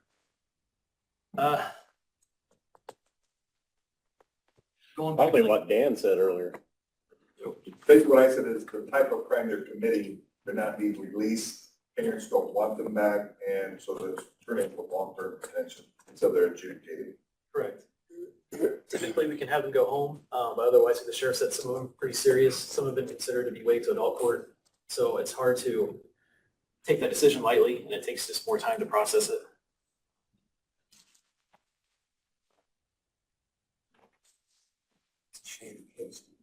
Going back, Probably what Dan said earlier. Basically, what I said is the type of crime they're committing, they're not being released. Parents don't want them back, and so they're turning for long-term detention until they're adjudicated. correct. Typically, we can have them go home, but otherwise, the sheriff said some of them are pretty serious. Some have been considered to be waived to adult court. So it's hard to take that decision lightly, and it takes just more time to process it.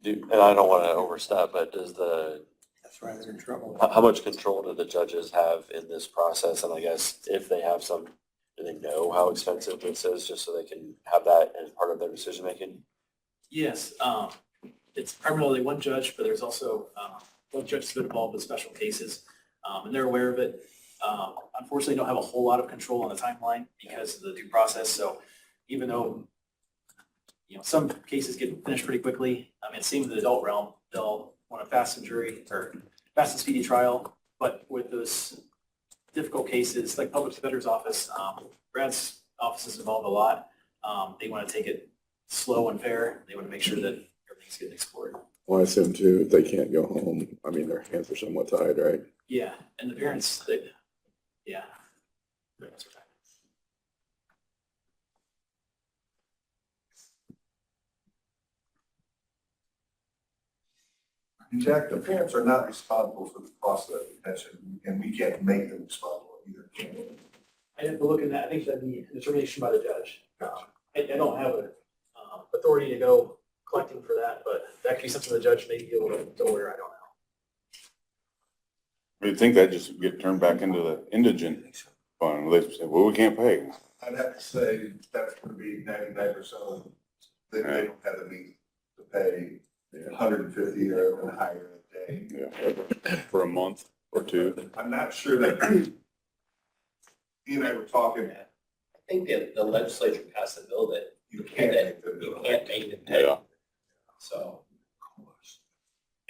And I don't want to overstep, but does That's why they're in trouble. how much control do the judges have in this process? And I guess if they have some, do they know how expensive this is just so they can have that as part of their decision making? Yes, it's primarily one judge, but there's also both judges have been involved with special cases, and they're aware of it. Unfortunately, don't have a whole lot of control on the timeline because of the due process. So even though, you know, some cases get finished pretty quickly, it seems in the adult realm, they'll want a fast and speedy trial. But with those difficult cases, like public defender's office, Brad's office is involved a lot. They want to take it slow and fair. They want to make sure that everything's getting explored. Well, I assume too, if they can't go home, I mean, their hands are somewhat tied, right? Yeah, and the parents, yeah. Parents are tired. Jack, the parents are not responsible for the cost of that detention, and we can't make them responsible either. I have to look at that. I think that'd be a determination by the judge. I don't have a authority to go collecting for that, but that could be something the judge may be able to order. I don't know. You'd think that'd just get turned back into the indigent fund. They say, well, we can't pay. I'd have to say that's gonna be 99% of them. They don't have the means to pay 150 or even higher a day. Yeah, for a month or two. I'm not sure that, he and I were talking, I think the legislature passed a bill that you can't make them do you it. can't make them pay. Yeah. So.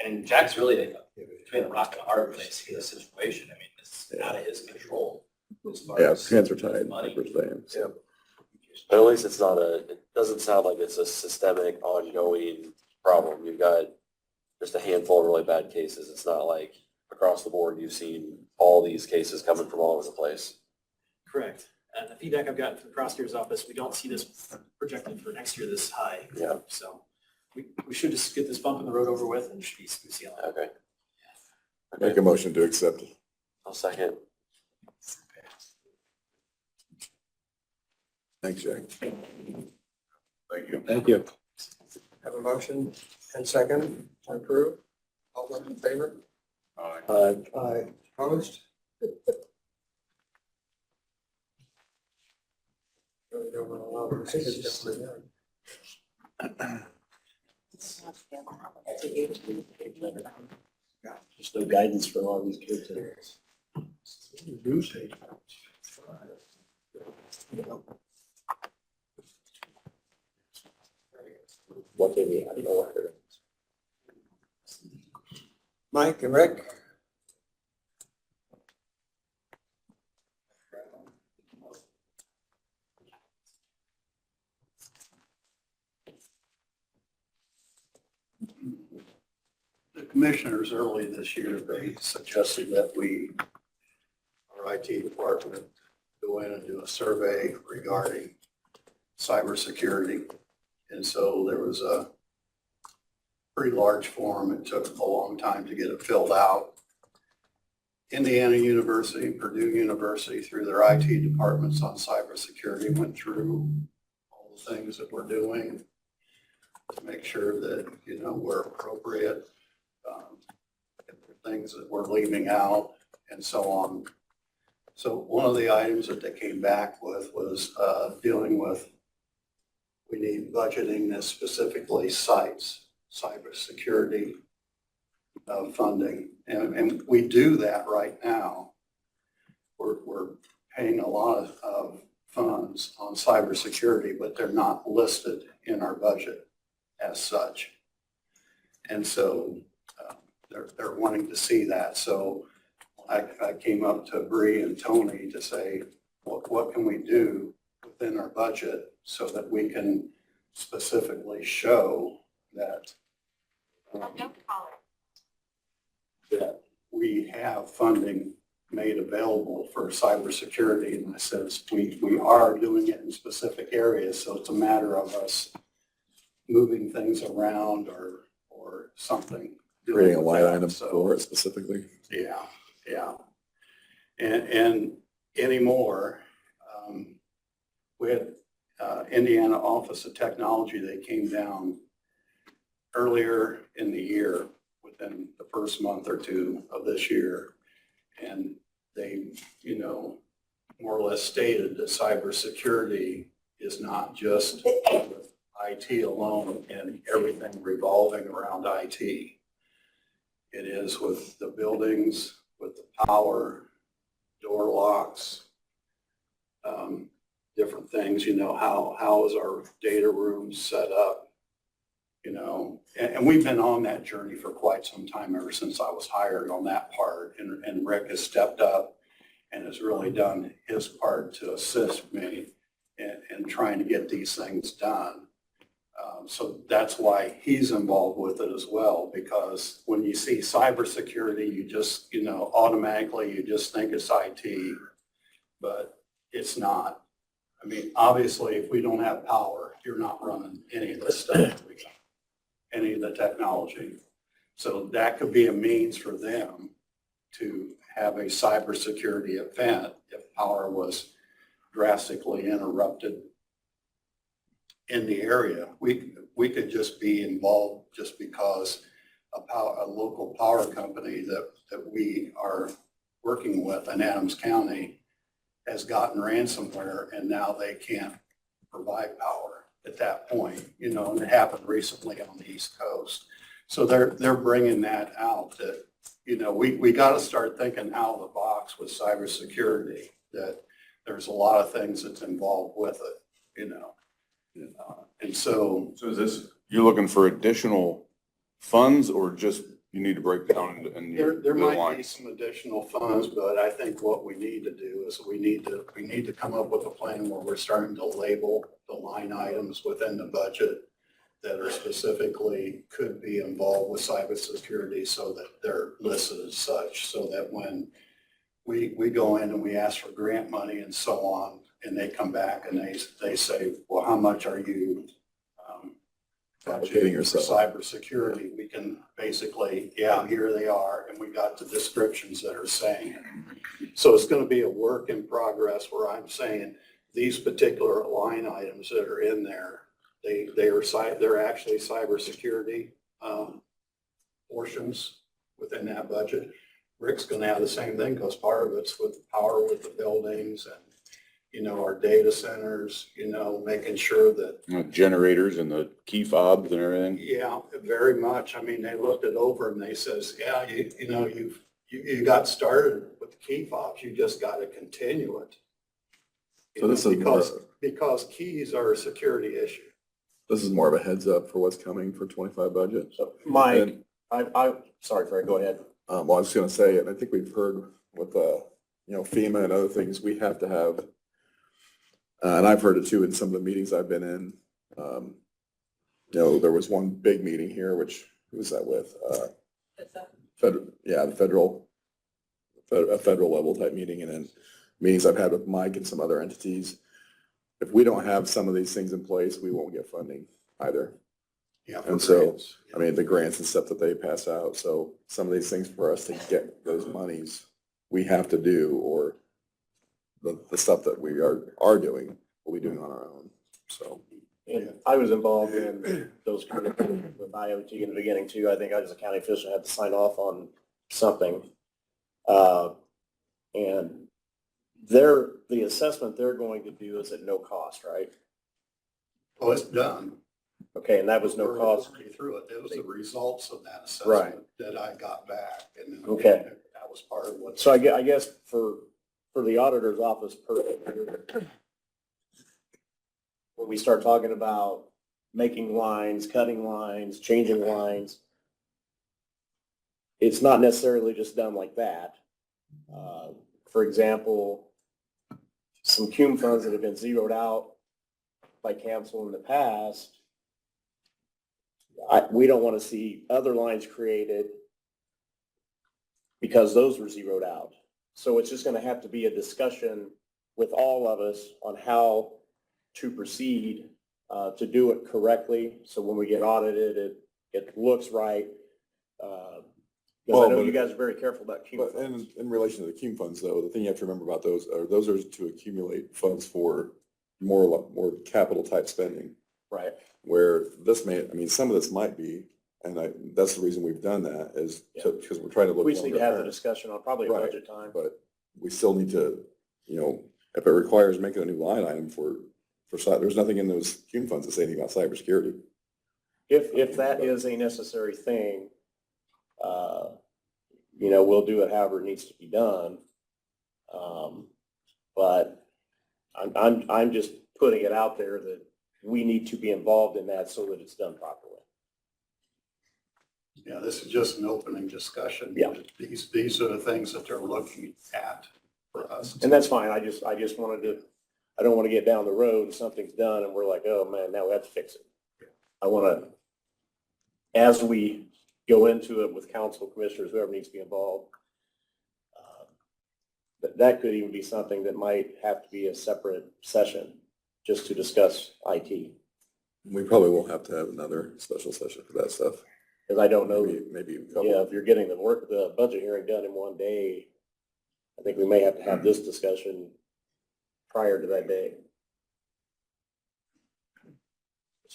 And Jack's really between a rock and a hard place in this situation. I mean, it's out of his control. As far Yeah, as hands are tied, money. like we're saying. So. But at least it's not it doesn't sound like it's a systemic, ongoing problem. You've got just a handful of really bad cases. It's not like across the board, you've seen all these cases coming from all over the place. Correct. And the feedback I've gotten from the prosecutor's office, we don't see this projected for next year this high. Yeah. So we should just get this bump in the road over with and should be smooth sailing. Okay. Make a motion to accept. I'll second. Thanks, Jack. Thank you. Thank you. Have a motion and second to approve. All those in favor? Aye. Opposed? Really don't want to allow her to take it down. Just no guidance for a lot of these kids. What they need, I don't know what they're. Mike and Rick? The commissioners early this year, they suggested that our IT department, go in and do a survey regarding cybersecurity. And so there was a pretty large form. It took a long time to get it filled out. Indiana University, Purdue University, through their IT departments on cybersecurity, went through all the things that we're doing to make sure that, we're appropriate, things that we're leaving out and so on. So one of the items that they came back with was dealing with, we need budgeting that specifically cites cybersecurity funding. And we do that right now. We're paying a lot of funds on cybersecurity, but they're not listed in our budget as such. And so they're wanting to see that. So I came up to Bree and Tony to say, what can we do within our budget so that we can specifically show that that we have funding made available for cybersecurity. And I said, we are doing it in specific areas. So it's a matter of us moving things around or something. Creating a line item for it specifically. Yeah. And anymore, we had Indiana Office of Technology, they came down earlier in the year, within the first month or two of this year. And they, more or less stated that cybersecurity is not just with IT alone and everything revolving around IT. It is with the buildings, with the power, door locks, different things, how is our data room set up, and we've been on that journey for quite some time, ever since I was hired on that part, and Rick has stepped up and has really done his part to assist me in trying to get these things done. So that's why he's involved with it as well, because when you see cybersecurity, you just, automatically you just think it's IT, but it's not. I mean, obviously, if we don't have power, you're not running any of this stuff, any of the technology. So that could be a means for them to have a cybersecurity event if power was drastically interrupted in the area. We could just be involved just because a local power company that we are working with in Adams County has gotten ransomware, and now they can't provide power at that point, and it happened recently on the East Coast. So they're bringing that out that, we got to start thinking out of the box with cybersecurity, that there's a lot of things that's involved with it, and so. So is this, you're looking for additional funds or just you need to break down and There might be some additional funds, but I think what we need to do is we need to come up with a plan where we're starting to label the line items within the budget that are specifically could be involved with cybersecurity, so that they're listed as such, so that when we go in and we ask for grant money and so on, and they come back and they say, well, how much are you Allocating for yourself. cybersecurity? We can basically, yeah, here they are, and we got the descriptions that are saying it. So it's going to be a work in progress where I'm saying these particular line items that are in there, they're actually cybersecurity portions within that budget. Rick's going to have the same thing, because part of it's with power with the buildings and, our data centers, making sure that. generators and the key fobs and everything? Yeah, very much. I mean, they looked it over and they says, yeah, you got started with the key fobs. You just got to continue it. So this is Because keys are a security issue. This is more of a heads up for what's coming for 25 budget. So Mike, sorry, Fred, go ahead. Well, I was going to say, and I think we've heard with, FEMA and other things, we have to have, and I've heard it too in some of the meetings I've been in. There was one big meeting here, who was that with? The federal level type meeting, and then meetings I've had with Mike and some other entities. If we don't have some of these things in place, we won't get funding either. Yeah. And so, I mean, the grants and stuff that they pass out, so some of these things for us to get those monies, we have to do, or the stuff that we are doing, we'll be doing on our own, so. And I was involved in those communications with IoT in the beginning too. I think I, as a county official, had to sign off on something. And the assessment they're going to do is at no cost, right? Well, it's done. Okay, and that was no We're cost. already through it. It was the results of that Right. assessment that I got back. And then Okay. that was part of what. So I guess for the auditor's office, when we start talking about making lines, cutting lines, changing lines, it's not necessarily just done like that. For example, some CUME funds that have been zeroed out by council in the past, we don't want to see other lines created because those were zeroed out. So it's just going to have to be a discussion with all of us on how to proceed to do it correctly. So when we get audited, it looks right. Because I know you guys are very careful about CUME But funds. in relation to the CUME funds, though, the thing you have to remember about those are to accumulate funds for more capital type spending. Right. Where some of this might be, and that's the reason we've done that, is because we're trying to look. We just need to have the longer term. discussion on probably Right. budget time. But we still need to, if it requires making a new line item for there's nothing in those CUME funds that say anything about cybersecurity. If that is a necessary thing, we'll do it however it needs to be done. But I'm just putting it out there that we need to be involved in that so that it's done properly. Yeah, this is just an opening discussion. Yeah. These are the things that they're looking at for us. And that's fine. I just wanted to, I don't want to get down the road and something's done and we're like, oh man, now we have to fix it. I want to, as we go into it with council commissioners, whoever needs to be involved, that could even be something that might have to be a separate session just to discuss IT. We probably won't have to have another special session for that stuff. Because I don't know, Maybe a couple. yeah, if you're getting the budget hearing done in one day, I think we may have to have this discussion prior to that day.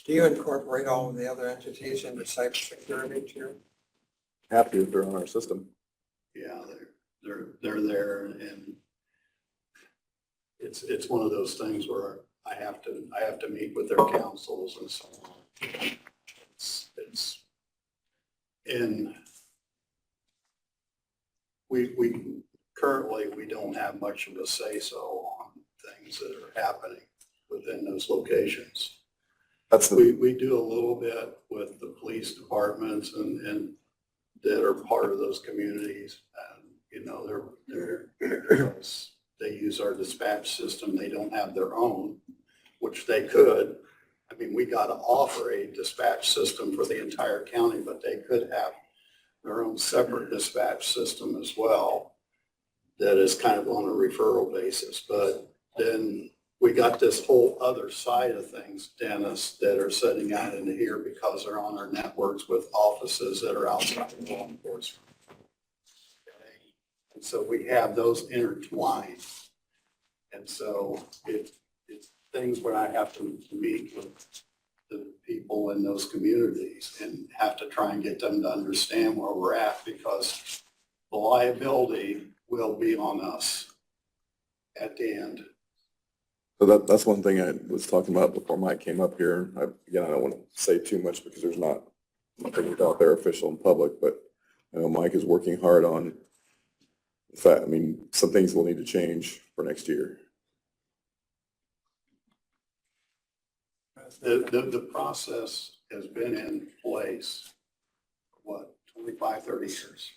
Do you incorporate all of the other entities into cybersecurity too? Have to if they're on our system. Yeah, they're there, and it's one of those things where I have to meet with their councils and so on. It's in, we currently, we don't have much of a say-so on things that are happening within those locations. That's the, We do a little bit with the police departments and that are part of those communities. And, you know, they use our dispatch system. They don't have their own, which they could. I mean, we got to offer a dispatch system for the entire county, but they could have their own separate dispatch system as well. That is kind of on a referral basis. But then we got this whole other side of things, Dennis, that are sitting out into here because they're on our networks with offices that are outside of law enforcement. And so we have those intertwined. And so it's things where I have to meet with the people in those communities and have to try and get them to understand where we're at, because the liability will be on us at the end. so that's one thing I was talking about before Mike came up here. Again, I don't want to say too much because there's not nothing out there official in public, but I know Mike is working hard on, in fact, I mean, some things will need to change for next year. The process has been in place, what, 25, 30 years?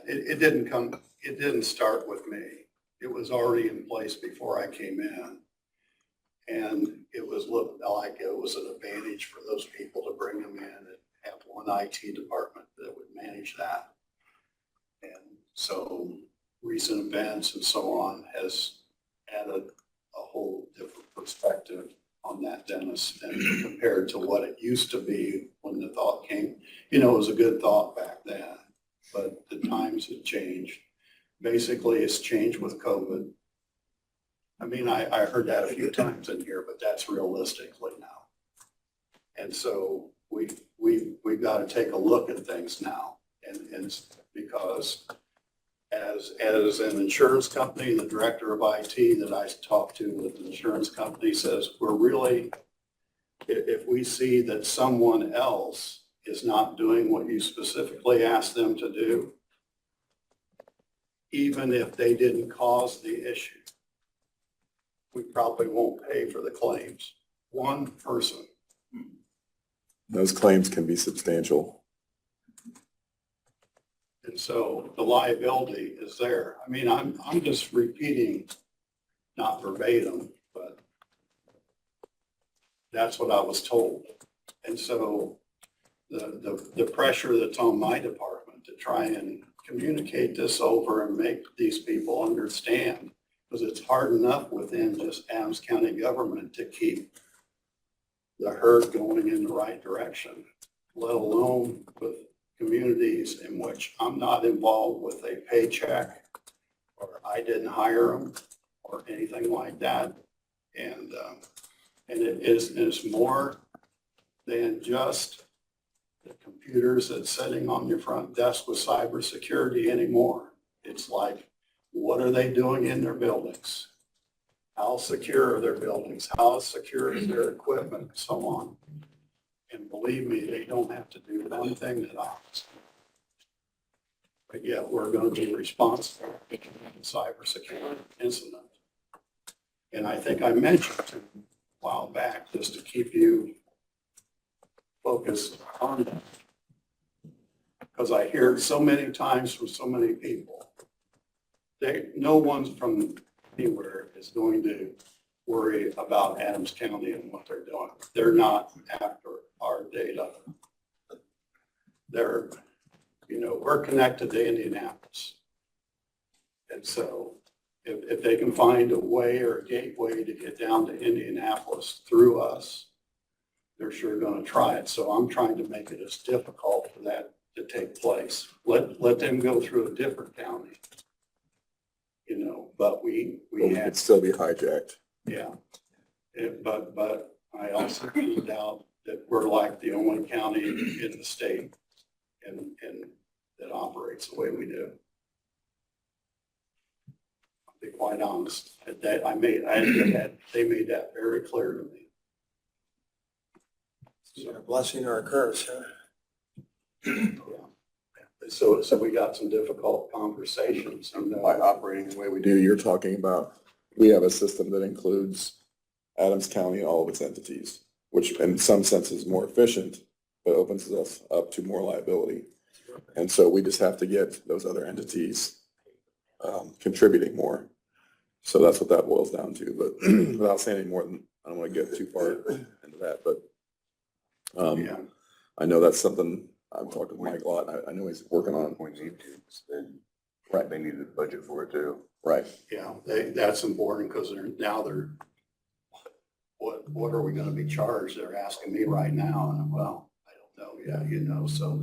It didn't start with me. It was already in place before I came in. And it was looked like it was an advantage for those people to bring them in and have one IT department that would manage that. And so recent events and so on has added a whole different perspective on that, Dennis, and compared to what it used to be when the thought came. You know, it was a good thought back then, but the times have changed. Basically, it's changed with COVID. I mean, I heard that a few times in here, but that's realistically now. And so we've got to take a look at things now. And because as an insurance company, the director of IT that I talked to with the insurance company says, we're really, if we see that someone else is not doing what you specifically asked them to do, even if they didn't cause the issue, we probably won't pay for the claims. One person. Those claims can be substantial. And so the liability is there. I mean, I'm just repeating, not verbatim, but that's what I was told. And so the pressure that's on my department to try and communicate this over and make these people understand, because it's hard enough within just Adams County government to keep the herd going in the right direction, let alone with communities in which I'm not involved with a paycheck, or I didn't hire them, or anything like that. And it is more than just the computers that's sitting on your front desk with cybersecurity anymore. It's like, what are they doing in their buildings? How secure are their buildings? How secure is their equipment, and so on. And believe me, they don't have to do one thing that I was. But yet we're going to be responsible for a cybersecurity incident. And I think I mentioned a while back, just to keep you focused on that. Because I hear it so many times from so many people. no one from anywhere is going to worry about Adams County and what they're doing. They're not after our data. They're, we're connected to Indianapolis. And so if they can find a way or a gateway to get down to Indianapolis through us, they're sure going to try it. So I'm trying to make it as difficult for that to take place. Let them go through a different county. But we But we have, could still be hijacked. yeah. But I also found out that we're like the only county in the state and that operates the way we do. I'll be quite honest. They made that very clear to me. Either a blessing or a curse, huh? So we got some difficult conversations. And By operating the way we do, you're talking about, we have a system that includes Adams County and all of its entities, which in some sense is more efficient, but opens us up to more liability. And so we just have to get those other entities contributing more. So that's what that boils down to. But without saying any more than, I don't want to get too far into that, but yeah. I know that's something I've talked with Mike a lot. I know he's working on. We need to, then Right. they need to budget for it too. Right. Yeah, that's important because they're, what are we going to be charged? They're asking me right now. And well, I don't know yet, so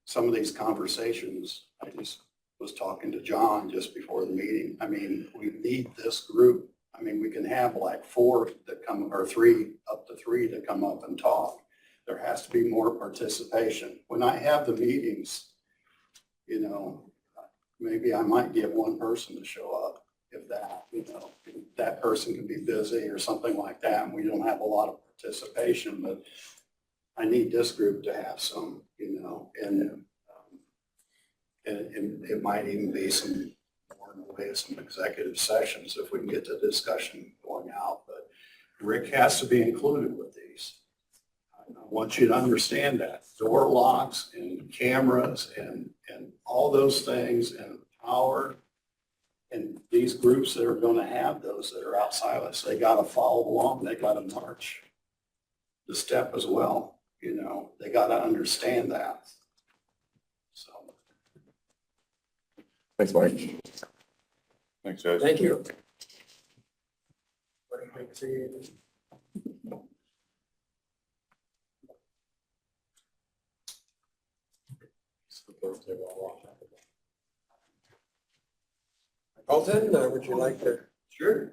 some of these conversations, I just was talking to John just before the meeting. I mean, we need this group. I mean, we can have like 4 that come, or 3, up to 3 that come up and talk. There has to be more participation. When I have the meetings, maybe I might get one person to show up, if that, that person can be busy or something like that, and we don't have a lot of participation, but I need this group to have some, and it might even be some more in the way of some executive sessions if we can get the discussion going out, but Rick has to be included with these. I want you to understand that door locks and cameras and all those things and power and these groups that are going to have those that are outside us, they got to follow along. They got to march the step as well. They got to understand that. So. Thanks, Mike. Thanks, guys. Thank you. Alton, would you like to? Sure.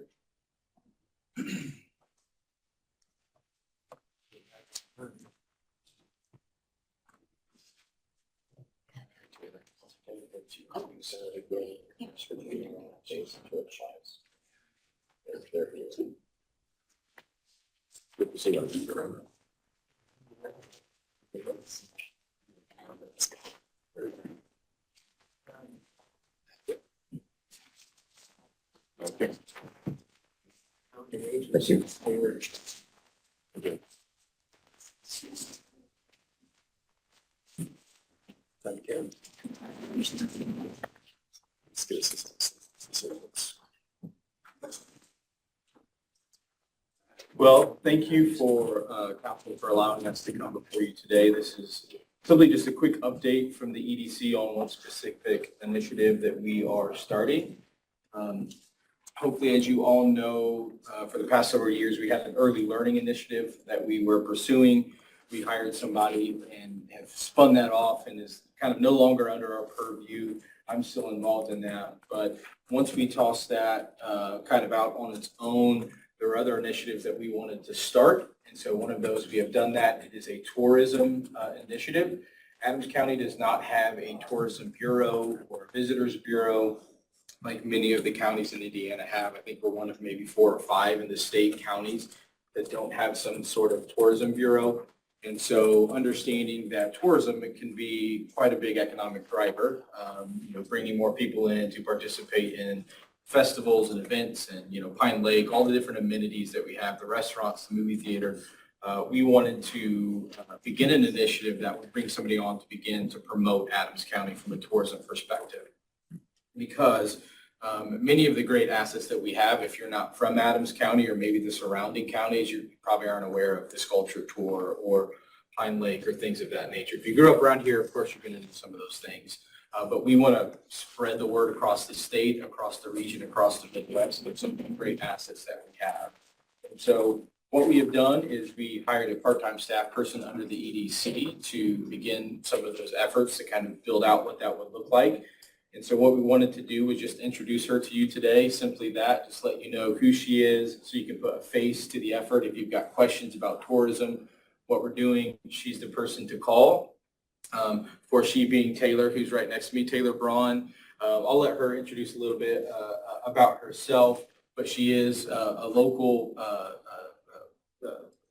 Good to see you. Okay. Thank you. Okay. Thank you. Let's get this. Well, thank you for, council, for allowing us to come before you today. This is simply just a quick update from the EDC on one specific initiative that we are starting. Hopefully, as you all know, for the past several years, we had an early learning initiative that we were pursuing. We hired somebody and have spun that off and is kind of no longer under our purview. I'm still involved in that. But once we toss that kind of out on its own, there are other initiatives that we wanted to start. And so one of those, we have done that. It is a tourism initiative. Adams County does not have a tourism bureau or a visitors bureau like many of the counties in Indiana have. I think we're one of maybe 4 or 5 in the state counties that don't have some sort of tourism bureau. And so understanding that tourism, it can be quite a big economic driver, bringing more people in to participate in festivals and events and, Pine Lake, all the different amenities that we have, the restaurants, the movie theater. We wanted to begin an initiative that would bring somebody on to begin to promote Adams County from a tourism perspective. Because Many of the great assets that we have, if you're not from Adams County or maybe the surrounding counties, you probably aren't aware of the sculpture tour or Pine Lake or things of that nature. If you grew up around here, of course, you're going to do some of those things. But we want to spread the word across the state, across the region, across the Midwest with some great assets that we have. And so what we have done is we hired a part-time staff person under the EDC to begin some of those efforts to kind of build out what that would look like. And so what we wanted to do was just introduce her to you today, simply that, just let you know who she is so you can put a face to the effort. If you've got questions about tourism, what we're doing, she's the person to call. For she being Taylor, who's right next to me, Taylor Braun. I'll let her introduce a little bit about herself, but she is a local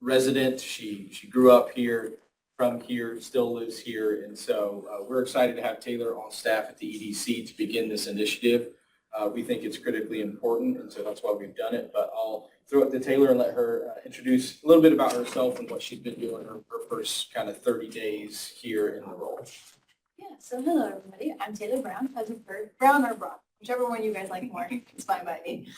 resident. She grew up here, from here, still lives here, and so we're excited to have Taylor on staff at the EDC to begin this initiative. We think it's critically important, and so that's why we've done it, but I'll throw it to Taylor and let her introduce a little bit about herself and what she's been doing her first kind of 30 days here in the role. Yeah, so hello everybody, I'm Taylor Brown, Brown or Braun, whichever one you guys like more, it's fine by me.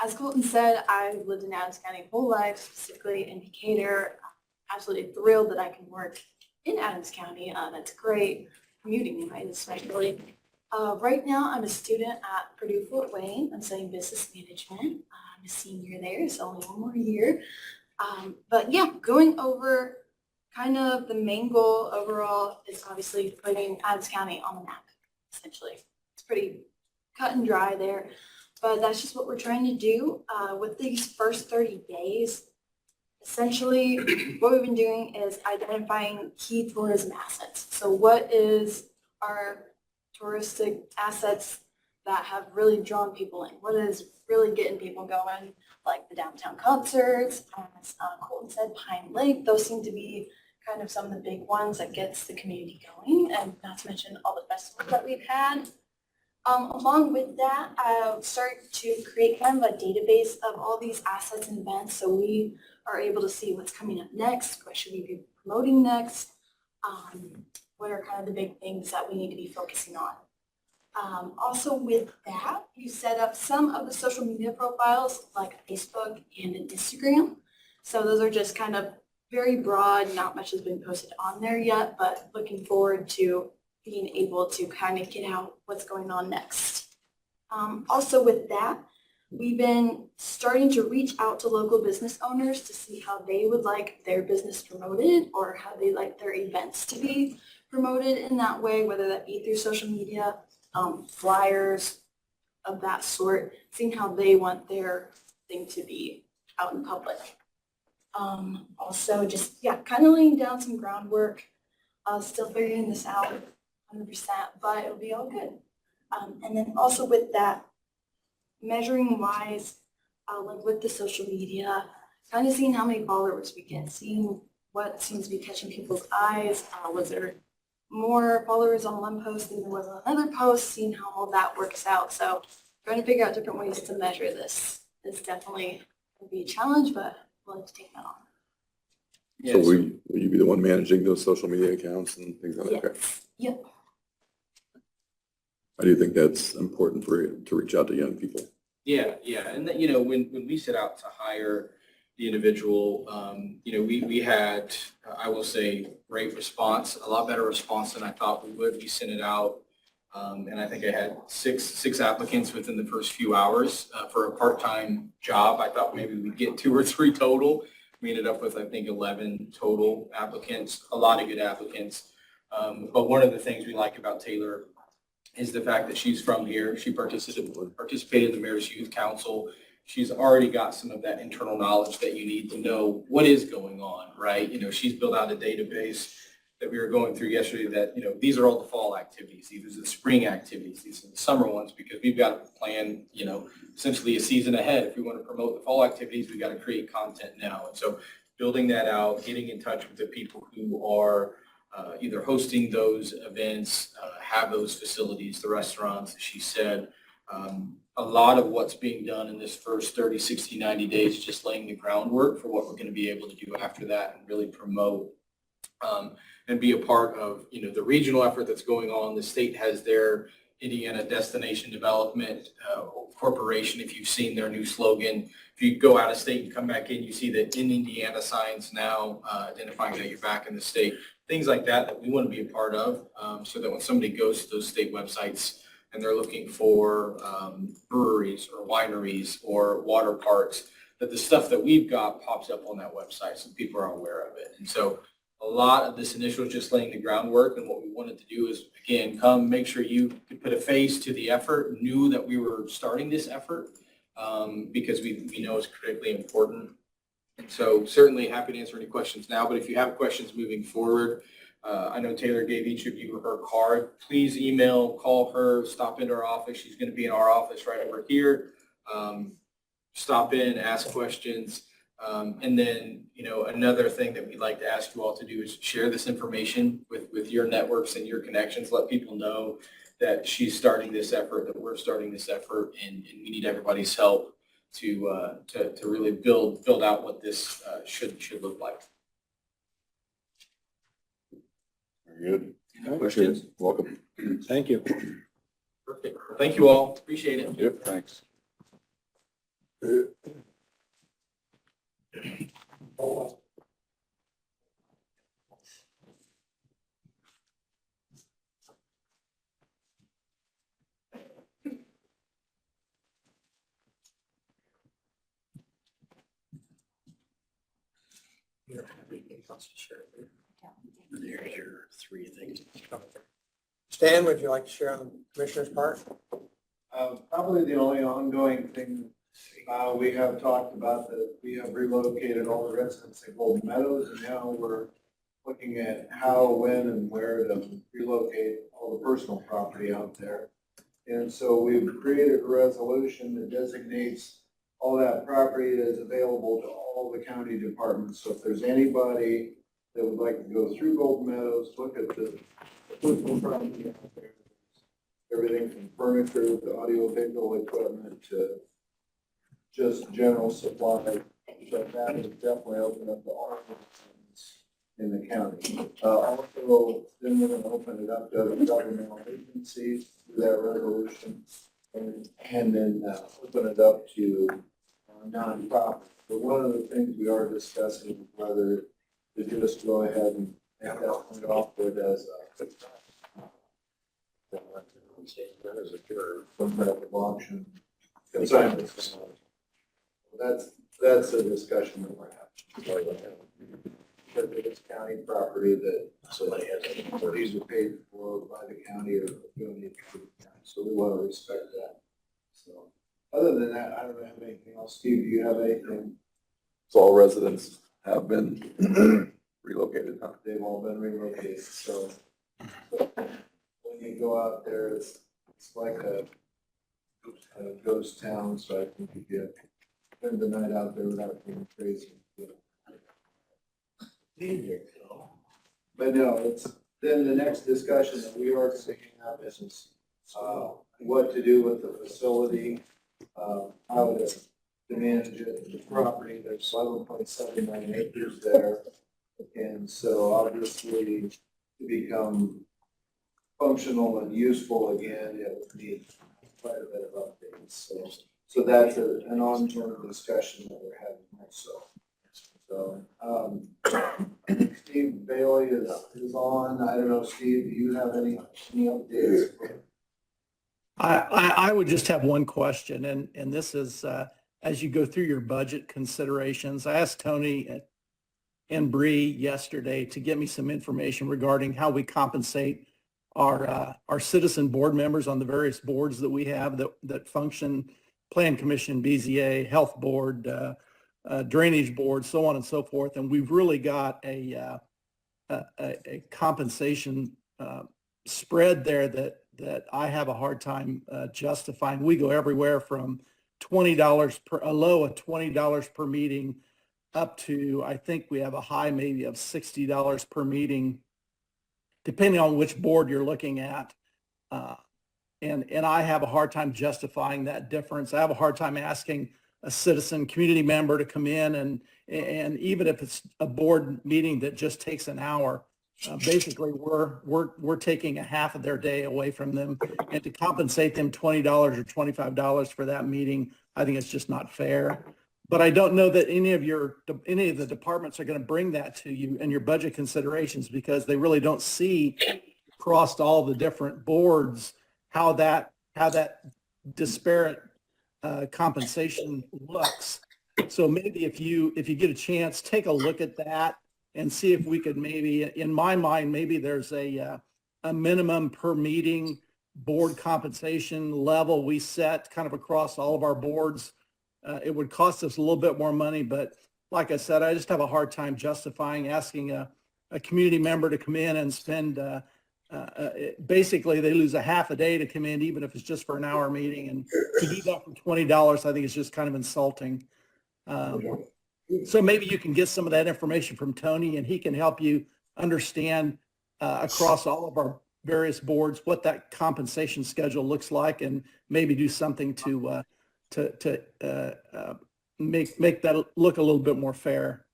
As Colton said, I've lived in Adams County my whole life, specifically in Decatur. I'm absolutely thrilled that I can work in Adams County. That's great commuting wise, especially. Right now, I'm a student at Purdue Fort Wayne. I'm studying business management. I'm a senior there, so only one more year. But yeah, going over kind of the main goal overall is obviously putting Adams County on the map, essentially. It's pretty cut and dry there, but that's just what we're trying to do with these first 30 days. Essentially, what we've been doing is identifying key tourism assets. So what is our touristic assets that have really drawn people in? What is really getting people going? Like the downtown concerts, as Colton said, Pine Lake, those seem to be kind of some of the big ones that gets the community going, and not to mention all the festivals that we've had. Along with that, I'll start to create kind of a database of all these assets and events so we are able to see what's coming up next, what should we be promoting next, what are kind of the big things that we need to be focusing on. Also with that, you set up some of the social media profiles like Facebook and Instagram. So those are just kind of very broad, not much has been posted on there yet, but looking forward to being able to kind of get out what's going on next. Also with that, we've been starting to reach out to local business owners to see how they would like their business promoted or how they like their events to be promoted in that way, whether that be through social media, flyers of that sort, seeing how they want their thing to be out in public. Also just, yeah, kind of laying down some groundwork, still figuring this out 100%, but it'll be all good. And then also with that, measuring wise, like with the social media, kind of seeing how many followers we get, seeing what seems to be catching people's eyes. Was there more followers on one post than there was on another post, seeing how all that works out. So trying to figure out different ways to measure this is definitely going to be a challenge, but we'll have to take that on. So will you be the one managing those social media accounts and things like that? Okay. Yep. I do think that's important to reach out to young people. Yeah, and that, you know, when we set out to hire the individual, you know, we had, I will say, great response, a lot better response than I thought we would. We sent it out, and I think I had six applicants within the first few hours for a part-time job. I thought maybe we'd get 2 or 3 total. We ended up with, I think, 11 total applicants, a lot of good applicants. But one of the things we like about Taylor is the fact that she's from here. She participated in the Mayor's Youth Council. She's already got some of that internal knowledge that you need to know what is going on, right? You know, she's built out a database that we were going through yesterday that, you know, these are all the fall activities. These are the spring activities. These are the summer ones, because we've got to plan, you know, essentially a season ahead. If we want to promote the fall activities, we've got to create content now. And so building that out, getting in touch with the people who are either hosting those events, have those facilities, the restaurants, as she said. A lot of what's being done in this first 30, 60, 90 days, just laying the groundwork for what we're going to be able to do after that and really promote and be a part of, you know, the regional effort that's going on. The state has their Indiana Destination Development Corporation. If you've seen their new slogan, if you go out of state and come back in, you see the in Indiana signs now identifying that you're back in the state. Things like that we want to be a part of, so that when somebody goes to those state websites and they're looking for breweries or wineries or water parks, that the stuff that we've got pops up on that website so people are aware of it. And so a lot of this initial is just laying the groundwork, and what we wanted to do is, again, come make sure you could put a face to the effort, knew that we were starting this effort, because we know it's critically important. And so certainly happy to answer any questions now, but if you have questions moving forward, I know Taylor gave each of you her card. Please email, call her, stop into our office. She's going to be in our office right over here. Stop in, ask questions. And then, another thing that we'd like to ask you all to do is share this information with your networks and your connections. Let people know that she's starting this effort, that we're starting this effort, and we need everybody's help to really build out what this should look like. Very good. Any questions? Welcome. Thank you. Perfect. Thank you all. Appreciate it. Yep, thanks. There's your three things. Stan, would you like to share on the commissioner's part? Probably the only ongoing thing, we have talked about that we have relocated all the residents in Golden Meadows, and now we're looking at how, when, and where to relocate all the personal property out there. And so we've created a resolution that designates all that property as available to all the county departments. So if there's anybody that would like to go through Golden Meadows, look at the personal property out there, everything from furniture to audio-visual equipment to just general supply. So that would definitely open up the offices in the county. Also, then we're going to open it up to other governmental agencies through that resolution, and then open it up to nonprofits. But one of the things we are discussing is whether to just go ahead and make that point offered as some type of auction. Consignment. That's a discussion that we're having. Because it's county property that somebody has, these are paid for by the county or donated to the county, so we want to respect that. So, other than that, I don't have anything else. Steve, do you have anything? So all residents have been relocated, huh? They've all been relocated, so when you go out there, it's like a ghost town, so I think you get spend the night out there without being crazy. But no, it's, then the next discussion that we are taking up is what to do with the facility, how to manage it, the property. There's 11.79 acres there. And so obviously to become functional and useful again, it would need quite a bit of updates. So that's an ongoing discussion that we're having also. So, Steve Bailey is on. I don't know, Steve, do you have any updates? I would just have one question, and this is, as you go through your budget considerations, I asked Tony and Bree yesterday to get me some information regarding how we compensate our citizen board members on the various boards that we have that function, Plan Commission, BZA, Health Board, Drainage Board, so on and so forth. And we've really got a compensation spread there that I have a hard time justifying. We go everywhere from $20 per, a low of $20 per meeting up to, I think we have a high maybe of $60 per meeting, depending on which board you're looking at. And I have a hard time justifying that difference. I have a hard time asking a citizen community member to come in and even if it's a board meeting that just takes an hour, basically we're taking a half of their day away from them, and to compensate them $20 or $25 for that meeting, I think it's just not fair. But I don't know that any of the departments are going to bring that to you in your budget considerations, because they really don't see across all the different boards how that disparate compensation looks. So maybe if you get a chance, take a look at that and see if we could maybe, in my mind, maybe there's a minimum per meeting board compensation level we set kind of across all of our boards. It would cost us a little bit more money, but like I said, I just have a hard time justifying asking a community member to come in and spend, basically they lose a half a day to come in, even if it's just for an hour meeting. And to do that for $20, I think it's just kind of insulting. So maybe you can get some of that information from Tony, and he can help you understand across all of our various boards what that compensation schedule looks like, and maybe do something to make that look a little bit more fair.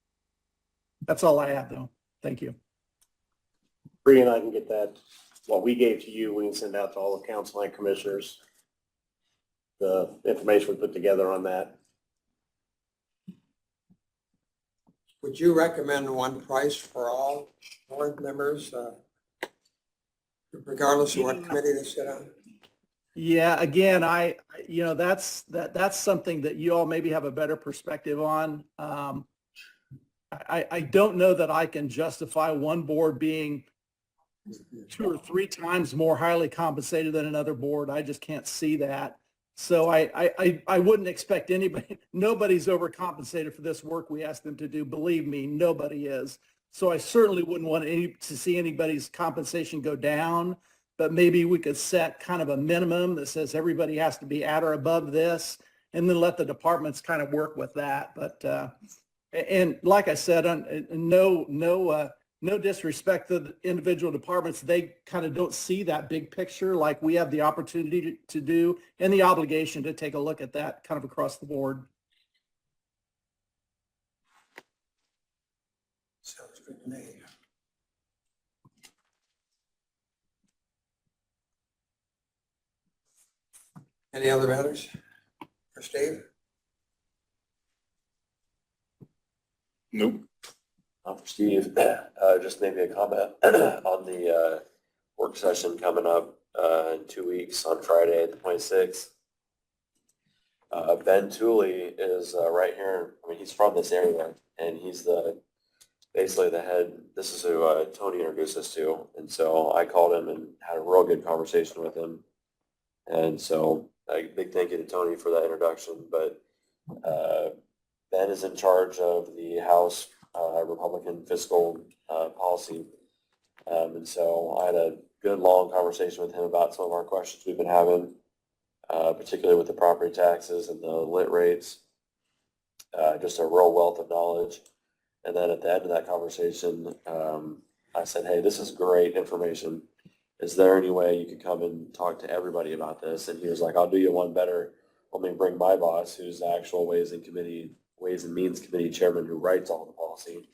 That's all I have, though. Thank you. Bree and I can get that, what we gave to you, we can send out to all the council and commissioners, the information we put together on that. Would you recommend one price for all board members, regardless of what committee they sit on? Yeah, again, that's something that you all maybe have a better perspective on. I don't know that I can justify one board being 2 or 3 times more highly compensated than another board. I just can't see that. So I wouldn't expect nobody's overcompensated for this work we asked them to do. Believe me, nobody is. So I certainly wouldn't want to see anybody's compensation go down, but maybe we could set kind of a minimum that says everybody has to be at or above this, and then let the departments kind of work with that. But, and like I said, no disrespect to the individual departments. They kind of don't see that big picture like we have the opportunity to do, and the obligation to take a look at that kind of across the board. Sounds good to me. Any other matters for Steve? Nope. For Steve, just maybe a comment on the work session coming up in 2 weeks on Friday, the 26th. Ben Tooley is right here. I mean, he's from this area, and he's basically the head. This is who Tony introduced us to, and so I called him and had a real good conversation with him. And so a big thank you to Tony for that introduction. But Ben is in charge of the House Republican fiscal policy. And so I had a good long conversation with him about some of our questions we've been having, particularly with the property taxes and the lit rates, just a real wealth of knowledge. And then at the end of that conversation, I said, hey, this is great information. Is there any way you could come and talk to everybody about this? And he was like, I'll do you one better. Let me bring my boss, who's the actual Ways and Means Committee chairman who writes all the policy.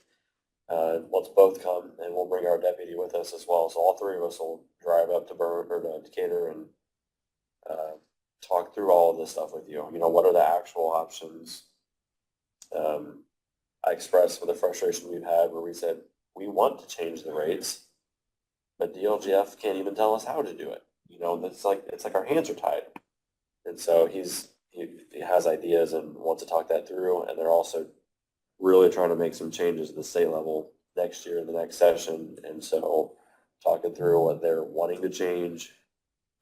Let's both come, and we'll bring our deputy with us as well. So all 3 of us will drive up to Decatur and talk through all of this stuff with you. You know, what are the actual options? I expressed the frustration we've had where we said, we want to change the rates, but DLGF can't even tell us how to do it. You know, it's like our hands are tied. And so he has ideas and wants to talk that through. And they're also really trying to make some changes at the state level next year in the next session. And so talking through what they're wanting to change.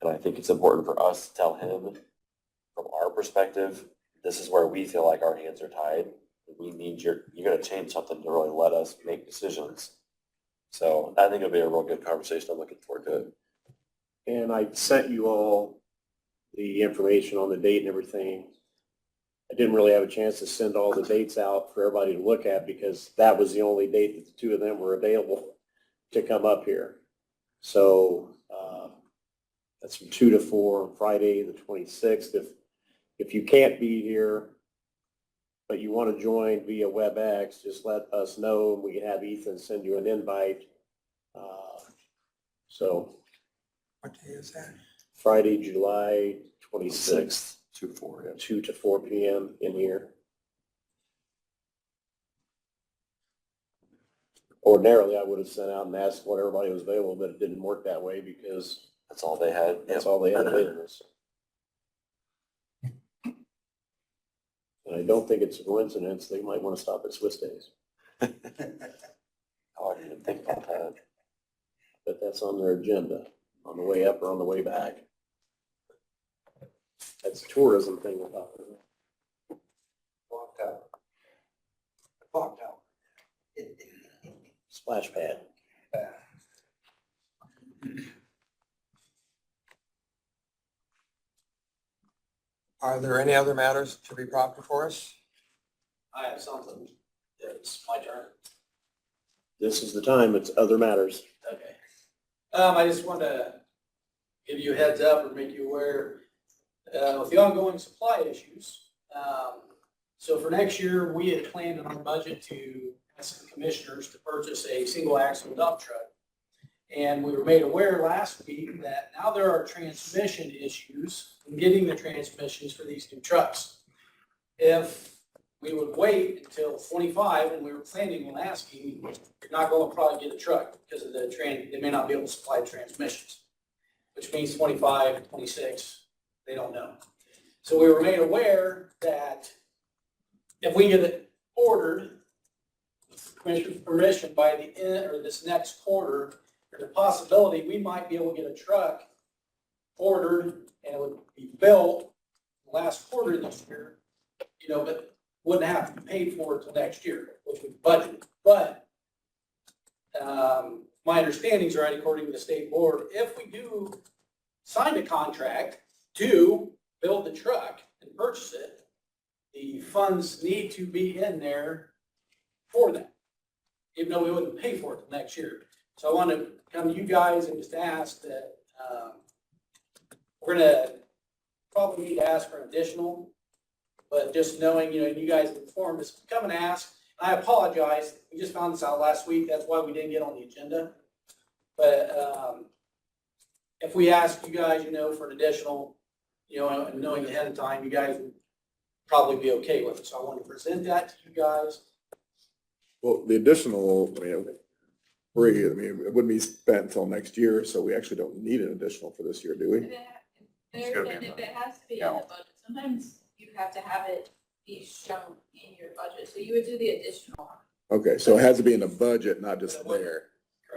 And I think it's important for us to tell him from our perspective, this is where we feel like our hands are tied. We need you're going to change something to really let us make decisions. So I think it'll be a real good conversation. I'm looking forward to it. And I sent you all the information on the date and everything. I didn't really have a chance to send all the dates out for everybody to look at, because that was the only date that the 2 of them were available to come up here. So that's from 2 to 4 on Friday, the 26th. If you can't be here, but you want to join via WebEx, just let us know, and we can have Ethan send you an invite. So What day is that? Friday, July 26th, 2-4, yeah. 2 to 4 p.m. in here. Ordinarily, I would have sent out and asked what everybody was available, but it didn't work that way because That's all they had. that's all they had available. And I don't think it's a coincidence. They might want to stop at Swiss Days, Oh, I didn't even think about that. but that's on their agenda, on the way up or on the way back. That's a tourism thing we're talking about. Clock tower. Clock tower. Splash pad. Are there any other matters to be brought before us? I have something. It's my turn. This is the time. It's other matters. Okay. I just wanted to give you a heads up or make you aware, with the ongoing supply issues. So for next year, we had planned in our budget to ask the commissioners to purchase a single axle dump truck. And we were made aware last week that now there are transmission issues in getting the transmissions for these new trucks. If we would wait until 25, and we were planning on asking, you're not going to probably get a truck because of they may not be able to supply transmissions, which means 25, 26, they don't know. So we were made aware that if we get it ordered, with commissioner's permission by the end, or this next quarter, there's a possibility we might be able to get a truck ordered and it would be built last quarter this year, but wouldn't have to be paid for until next year, which we budgeted. But my understanding is right, according to the state board, if we do sign a contract to build the truck and purchase it, the funds need to be in there for that, even though we wouldn't pay for it till next year. So I want to come to you guys and just ask that we're going to probably need to ask for an additional, but just knowing, you guys informed us, come and ask. I apologize. We just found this out last week. That's why we didn't get on the agenda. But if we ask you guys, for an additional, and knowing ahead of time, you guys would probably be okay with it. So I want to present that to you guys. Well, the additional, it wouldn't be spent until next year, so we actually don't need an additional for this year, do we? If it has to be in the budget, sometimes you have to have it be shown in your budget, so you would do the additional. Okay, so it has to be in the budget, not just there,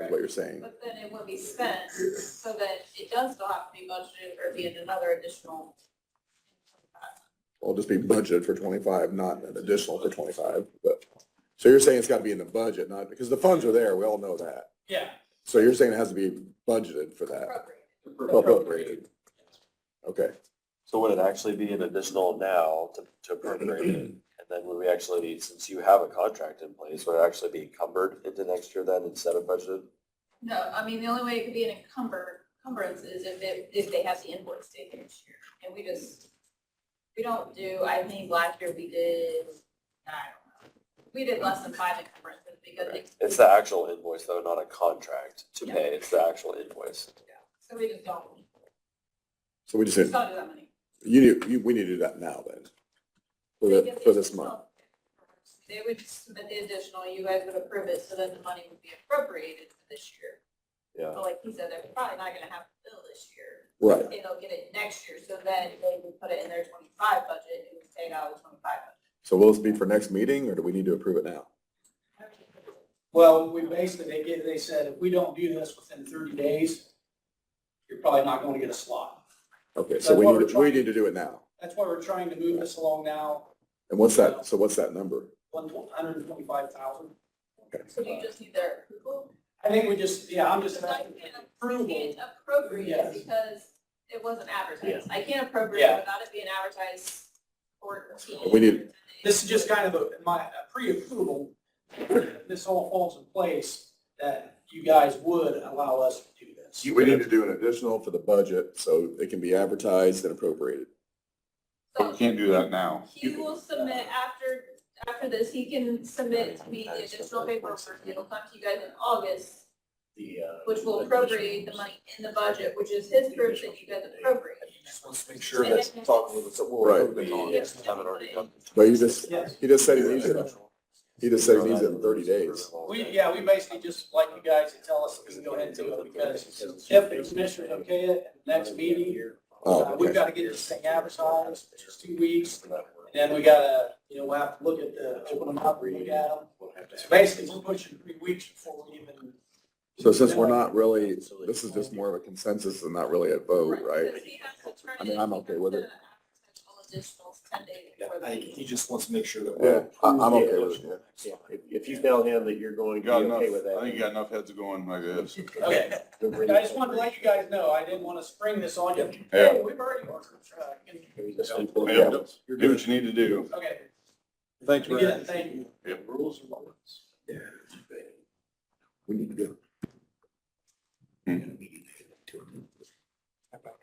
is what you're saying. But then it will be spent, so that it does still have to be budgeted or be another additional. It'll just be budgeted for 25, not an additional for 25, but, so you're saying it's gotta be in the budget, not, because the funds are there, we all know that. Yeah. So you're saying it has to be budgeted for that? Appropriated. Okay. So would it actually be an additional now to appropriate it? And then would we actually, since you have a contract in place, would it actually be encumbered into next year then instead of budgeted? No, I mean, the only way it could be an encumbrance is if they have the invoice date next year. And we don't do, I think last year we did, I don't know, we did less than 5 encumbrances because It's the actual invoice though, not a contract to pay. It's the actual invoice. so we just don't. So we just, Just don't do that many. we need to do that now then, for this month. They would submit the additional, you guys would approve it, so that the money would be appropriated for this year. Yeah. But like he said, they're probably not gonna have to bill this year. Right. And they'll get it next year, so then they would put it in their 25 budget, it would stay out of the 25 budget. So will this be for next meeting, or do we need to approve it now? Well, we basically, they said, if we don't do this within 30 days, you're probably not going to get a slot. Okay, so we need to do it now. That's why we're trying to move this along now, And what's that, so what's that number? 125,000. So do you just need their approval? I think we just, I'm just Because I asking can't approval. appropriate Yes. it because it wasn't advertised. I can't appropriate Yeah. it without it being advertised for. We need, This is just kind of a pre-approval. This all falls in place that you guys would allow us to do this. we need to do an additional for the budget, so it can be advertised and appropriated. But we can't do that now. He will submit after this, he can submit to me the additional paperwork. It'll come to you guys in August which will appropriate the money in the budget, which is his proof that you guys appropriate. Just wants to make sure that's talking with us. Right. But he just said he needs it. He just said he needs it in 30 days. We basically just like you guys to tell us we can go ahead and do it because if the commissioners okay it at the next meeting, Oh, we've okay. got to get this thing advertised, which is 2 weeks. And then we gotta, we'll have to look at open them up, read at them. So basically, we're pushing 3 weeks before we even. So since we're not really, this is just more of a consensus and not really a vote, right? Because he has to turn I mean, I'm okay with it. Additional 10 days before the I think he just wants to make sure that Yeah, we're. I'm okay with it. Yeah, if you tell him that you're going to be Got enough, okay with that. I think you got enough heads going, I guess. Okay, I just wanted to let you guys know, I didn't want to spring this on you. Yeah. Hey, we've already ordered a truck. Yeah, do what you need to do. Okay. Thanks, We get it, thank you. Rules and laws. We need to go.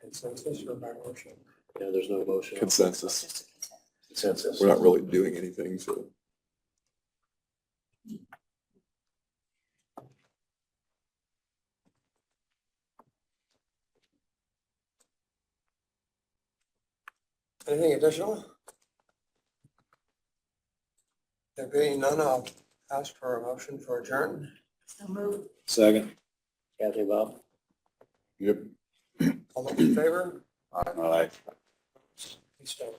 Consensus or by motion? Yeah, there's no motion. Consensus. Just a consent. Consensus. We're not really doing anything, so. Anything additional? There being none, I'll ask for a motion for adjourn. So moved. Second. Kathy, Bob? Yep. All those in favor? All right. Please stand.